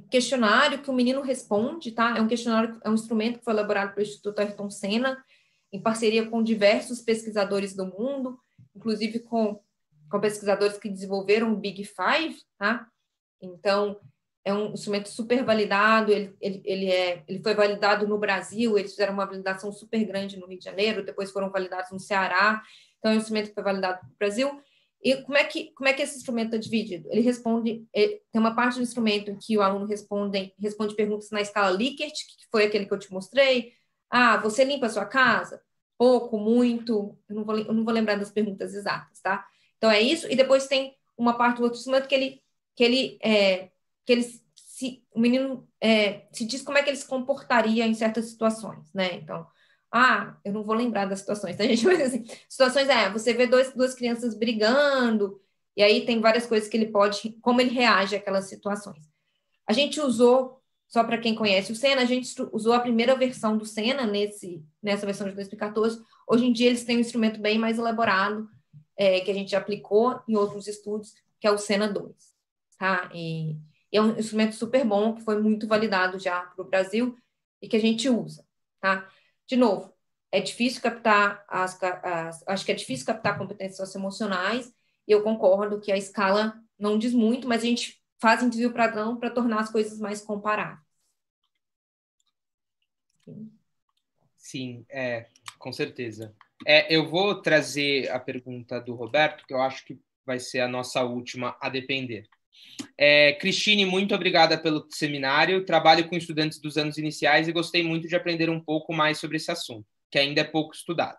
questionário que o menino responde, tá? É um questionário, é um instrumento que foi elaborado pelo Instituto Ayrton Senna, em parceria com diversos pesquisadores do mundo, inclusive com pesquisadores que desenvolveram o Big Five, tá? Então, é um instrumento super validado, ele foi validado no Brasil, eles fizeram uma validação super grande no Rio de Janeiro, depois foram validados no Ceará, então é um instrumento que foi validado no Brasil. E como é que esse instrumento é dividido? Ele responde, tem uma parte do instrumento em que o aluno responde perguntas na escala Likert, que foi aquele que eu te mostrei. Você limpa a sua casa? Pouco, muito, eu não vou lembrar das perguntas exatas, tá? Então é isso, e depois tem uma parte do outro instrumento o menino se diz como é que ele se comportaria em certas situações, né? Então, eu não vou lembrar das situações, tá, gente? Mas, assim, situações você vê duas crianças brigando, e aí tem várias coisas que ele pode, como ele reage àquelas situações. A gente usou, só para quem conhece o Sena, a gente usou a primeira versão do Sena nessa versão de 2014. Hoje em dia eles têm um instrumento bem mais elaborado, que a gente aplicou em outros estudos, que é o Sena 2, tá? E é um instrumento super bom, que foi muito validado já para o Brasil e que a gente usa, tá? De novo, é difícil captar acho que é difícil captar competências socioemocionais, e eu concordo que a escala não diz muito, mas a gente faz em desvio padrão para tornar as coisas mais comparáveis. Sim, com certeza. Eu vou trazer a pergunta do Roberto, que eu acho que vai ser a nossa última a depender. Cristine, muito obrigada pelo seminário. Trabalho com estudantes dos anos iniciais e gostei muito de aprender um pouco mais sobre esse assunto, que ainda é pouco estudado.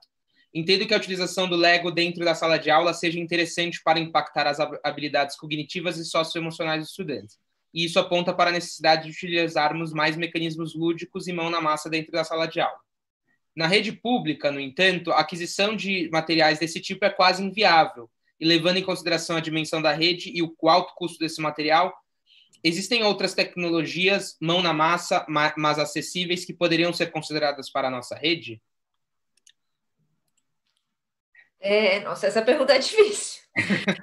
Entendo que a utilização do Lego dentro da sala de aula seja interessante para impactar as habilidades cognitivas e socioemocionais dos estudantes. E isso aponta para a necessidade de utilizarmos mais mecanismos lúdicos e mão na massa dentro da sala de aula. Na rede pública, no entanto, a aquisição de materiais desse tipo é quase inviável, e levando em consideração a dimensão da rede e o alto custo desse material, existem outras tecnologias, mão na massa, mas acessíveis, que poderiam ser consideradas para a nossa rede? Nossa, essa pergunta é difícil.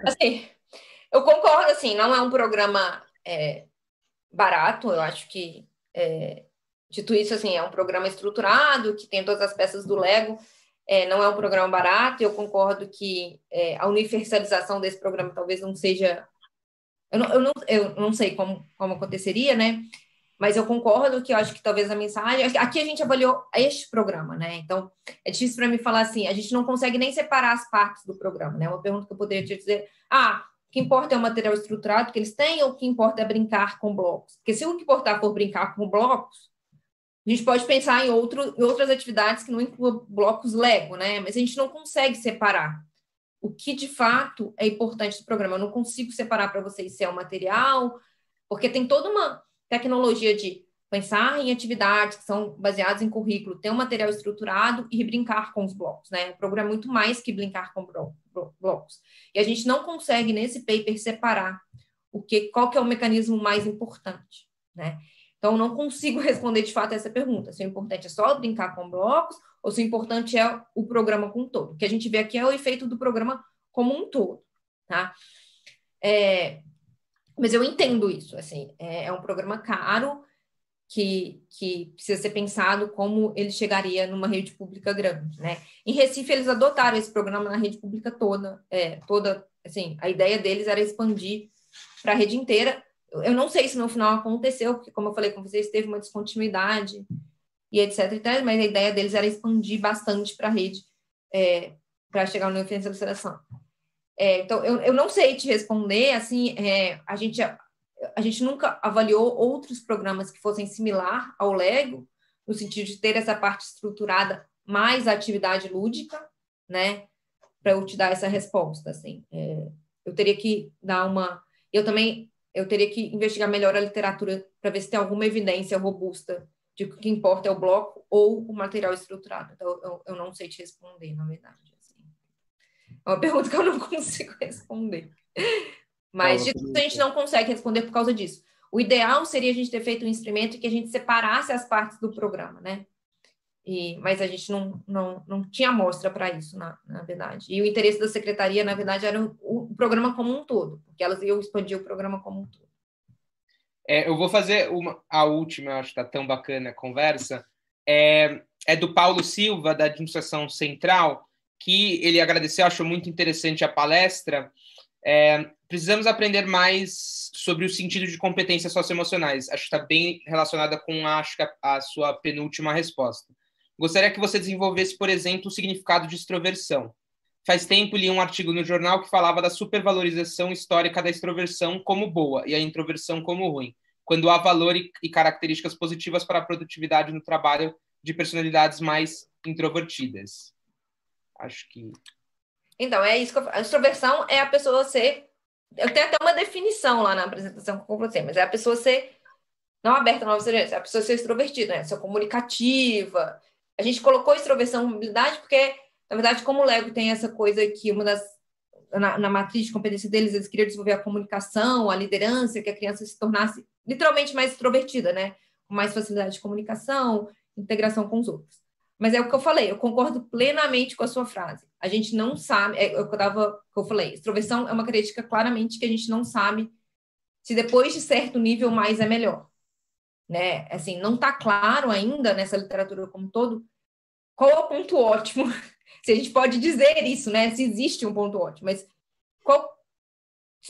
Assim, eu concordo, assim, não é um programa barato, eu acho que, dito isso, assim, é um programa estruturado, que tem todas as peças do Lego, não é um programa barato, eu concordo que a universalização desse programa talvez não seja... Eu não sei como aconteceria, né? Mas eu concordo que eu acho que talvez a mensagem... Aqui a gente avaliou este programa, né? Então, é difícil para mim falar assim, a gente não consegue nem separar as partes do programa, né? Uma pergunta que eu poderia te dizer, o que importa é o material estruturado que eles têm ou o que importa é brincar com blocos? Porque se o que importar for brincar com blocos, a gente pode pensar em outras atividades que não incluam blocos Lego, né? Mas a gente não consegue separar o que de fato é importante do programa. Eu não consigo separar para vocês se é o material, porque tem toda uma tecnologia de pensar em atividades que são baseadas em currículo, ter um material estruturado e brincar com os blocos, né? O programa é muito mais que brincar com blocos. E a gente não consegue, nesse paper, separar qual que é o mecanismo mais importante, né? Então, eu não consigo responder, de fato, essa pergunta. Se o importante é só brincar com blocos ou se o importante é o programa como um todo. O que a gente vê aqui é o efeito do programa como um todo, tá? Mas eu entendo isso, assim, é um programa caro, que precisa ser pensado como ele chegaria numa rede pública grande, né? Em Recife, eles adotaram esse programa na rede pública toda, assim, a ideia deles era expandir para a rede inteira. Eu não sei se no final aconteceu, porque, como eu falei com vocês, teve uma descontinuidade e etc. Mas a ideia deles era expandir bastante para a rede, para chegar no nível de financiação. Então, eu não sei te responder, assim, a gente nunca avaliou outros programas que fossem similar ao Lego, no sentido de ter essa parte estruturada mais a atividade lúdica, né, para eu te dar essa resposta, assim. Eu teria que dar uma... Eu teria que investigar melhor a literatura para ver se tem alguma evidência robusta de que o que importa é o bloco ou o material estruturado. Então, eu não sei te responder, na verdade. Assim. É uma pergunta que eu não consigo responder. Mas de tudo a gente não consegue responder por causa disso. O ideal seria a gente ter feito um instrumento que a gente separasse as partes do programa, né? Mas a gente não tinha amostra para isso, na verdade. E o interesse da secretaria, na verdade, era o programa como um todo, porque elas iam expandir o programa como um todo. Eu vou fazer a última, eu acho que está tão bacana a conversa. É do Paulo Silva, da Administração Central, que ele agradeceu, achou muito interessante a palestra. Precisamos aprender mais sobre o sentido de competências socioemocionais. Acho que está bem relacionada com a sua penúltima resposta. Gostaria que você desenvolvesse, por exemplo, o significado de extroversão. Faz tempo li um artigo no jornal que falava da supervalorização histórica da extroversão como boa e a introversão como ruim, quando há valor e características positivas para a produtividade no trabalho de personalidades mais introvertidas. Acho que... Então, é isso que a extroversão é a pessoa ser... Eu tenho até uma definição lá na apresentação com você, mas é a pessoa ser não aberta a novas experiências, é a pessoa ser extrovertida, né? Ser comunicativa. A gente colocou extroversão e mobilidade porque, na verdade, como o Lego tem essa coisa que na matriz de competência deles, eles queriam desenvolver a comunicação, a liderança, que a criança se tornasse literalmente mais extrovertida, né? Com mais facilidade de comunicação, integração com os outros. Mas é o que eu falei, eu concordo plenamente com a sua frase. A gente não sabe, é o que eu falei, extroversão é uma característica claramente que a gente não sabe se depois de certo nível mais é melhor. Né? Assim, não está claro ainda nessa literatura como um todo qual é o ponto ótimo, se a gente pode dizer isso, né? Se existe um ponto ótimo, mas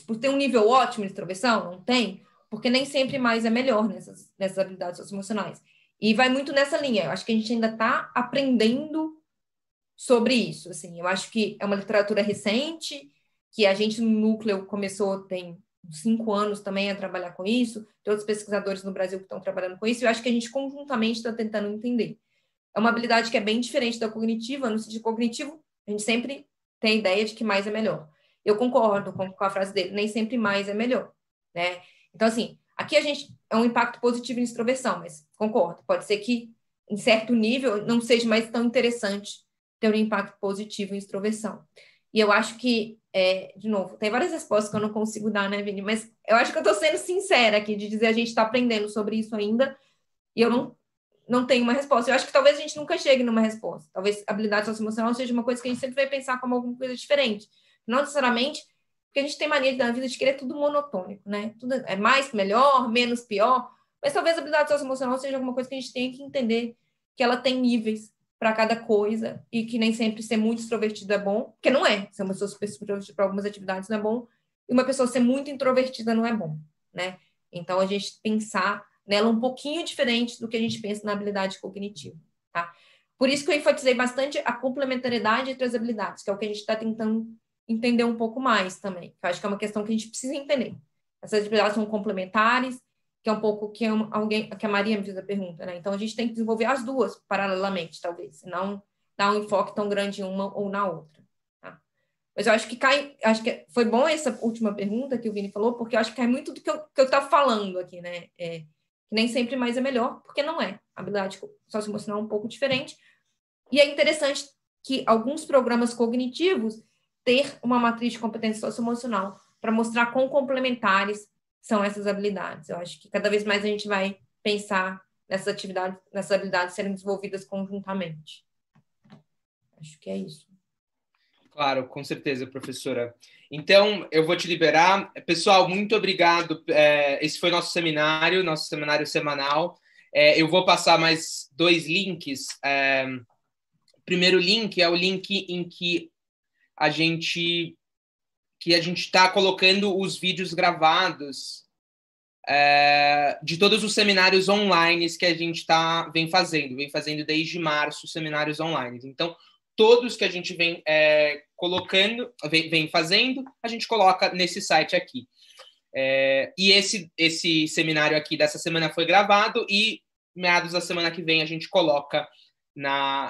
por ter um nível ótimo de extroversão? Não tem, porque nem sempre mais é melhor nessas habilidades socioemocionais. E vai muito nessa linha. Eu acho que a gente ainda está aprendendo sobre isso. Assim, eu acho que é uma literatura recente, que a gente no núcleo começou tem 5 anos também a trabalhar com isso, tem outros pesquisadores no Brasil que estão trabalhando com isso, e eu acho que a gente conjuntamente está tentando entender. É uma habilidade que é bem diferente da cognitiva, no sentido cognitivo, a gente sempre tem a ideia de que mais é melhor. Eu concordo com a frase dele, nem sempre mais é melhor, né? Então, assim, aqui a gente é um impacto positivo em extroversão, mas concordo, pode ser que em certo nível não seja mais tão interessante ter um impacto positivo em extroversão. E eu acho que, de novo, tem várias respostas que eu não consigo dar, né, Vini? Mas eu acho que eu estou sendo sincera aqui, de dizer a gente está aprendendo sobre isso ainda, e eu não tenho uma resposta. Eu acho que talvez a gente nunca chegue numa resposta. Talvez a habilidade socioemocional seja uma coisa que a gente sempre vai pensar como alguma coisa diferente. Não necessariamente, porque a gente tem mania na vida de querer tudo monotônico, né? Tudo é mais melhor, menos pior, mas talvez a habilidade socioemocional seja alguma coisa que a gente tenha que entender que ela tem níveis para cada coisa e que nem sempre ser muito extrovertido é bom, porque não é. Ser uma pessoa super extrovertida para algumas atividades não é bom, e uma pessoa ser muito introvertida não é bom, né? Então, a gente pensar nela um pouquinho diferente do que a gente pensa na habilidade cognitiva, tá? Por isso que eu enfatizei bastante a complementariedade entre as habilidades, que é o que a gente está tentando entender um pouco mais também. Eu acho que é uma questão que a gente precisa entender. Essas habilidades são complementares, que é um pouco que a Maria me fez a pergunta, né? Então, a gente tem que desenvolver as duas paralelamente, talvez, não dar um enfoque tão grande em uma ou na outra. Tá? Mas eu acho que foi bom essa última pergunta que o Vini falou, porque eu acho que cai muito do que eu estava falando aqui, né? que nem sempre mais é melhor, porque não é. A habilidade socioemocional é um pouco diferente. E é interessante que alguns programas cognitivos ter uma matriz de competência socioemocional para mostrar quão complementares são essas habilidades. Eu acho que cada vez mais a gente vai pensar nessas habilidades serem desenvolvidas conjuntamente. Acho que é isso. Claro, com certeza, professora. Então, eu vou te liberar. Pessoal, muito obrigado. Esse foi nosso seminário semanal. Eu vou passar mais 2 links. O primeiro link é o link em que a gente está colocando os vídeos gravados de todos os seminários online que a gente vem fazendo desde março, seminários online. Então, todos que a gente vem vem fazendo, a gente coloca nesse site aqui. E esse seminário aqui dessa semana foi gravado e meados da semana que vem a gente coloca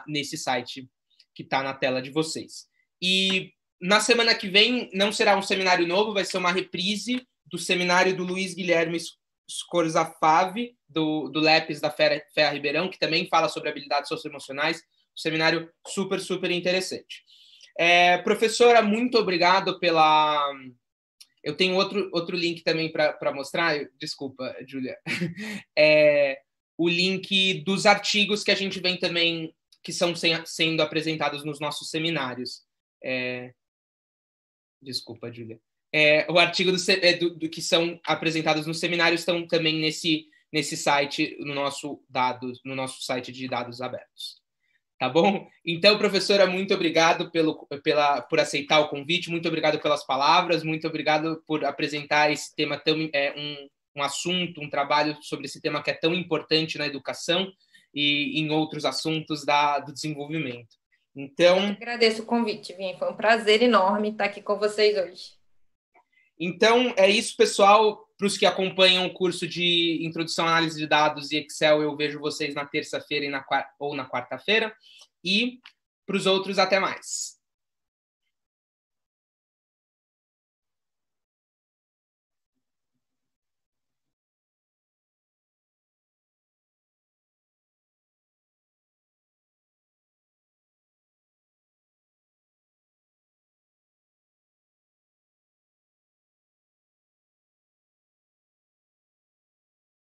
nesse site que está na tela de vocês. E na semana que vem não será um seminário novo, vai ser uma reprise do seminário do Luiz Guilherme Scorzafavi, do LEPES da FEA Ribeirão, que também fala sobre habilidades socioemocionais. Um seminário super, super interessante. Professora, muito obrigado pela... Eu tenho outro link também para mostrar. Desculpa, Júlia. O link dos artigos que a gente vem também, que são sendo apresentados nos nossos seminários. Desculpa, Júlia. O artigo do que são apresentados nos seminários estão também nesse site, no nosso site de dados abertos. Tá bom? Então, professora, muito obrigado por aceitar o convite, muito obrigado pelas palavras, muito obrigado por apresentar esse tema um assunto, um trabalho sobre esse tema que é tão importante na educação e em outros assuntos do desenvolvimento. Então, eu agradeço o convite, Vinha. Foi um prazer enorme estar aqui com vocês hoje. Então, é isso, pessoal. Para os que acompanham o curso de Introdução à Análise de Dados e Excel, eu vejo vocês na terça-feira ou na quarta-feira. E para os outros, até mais.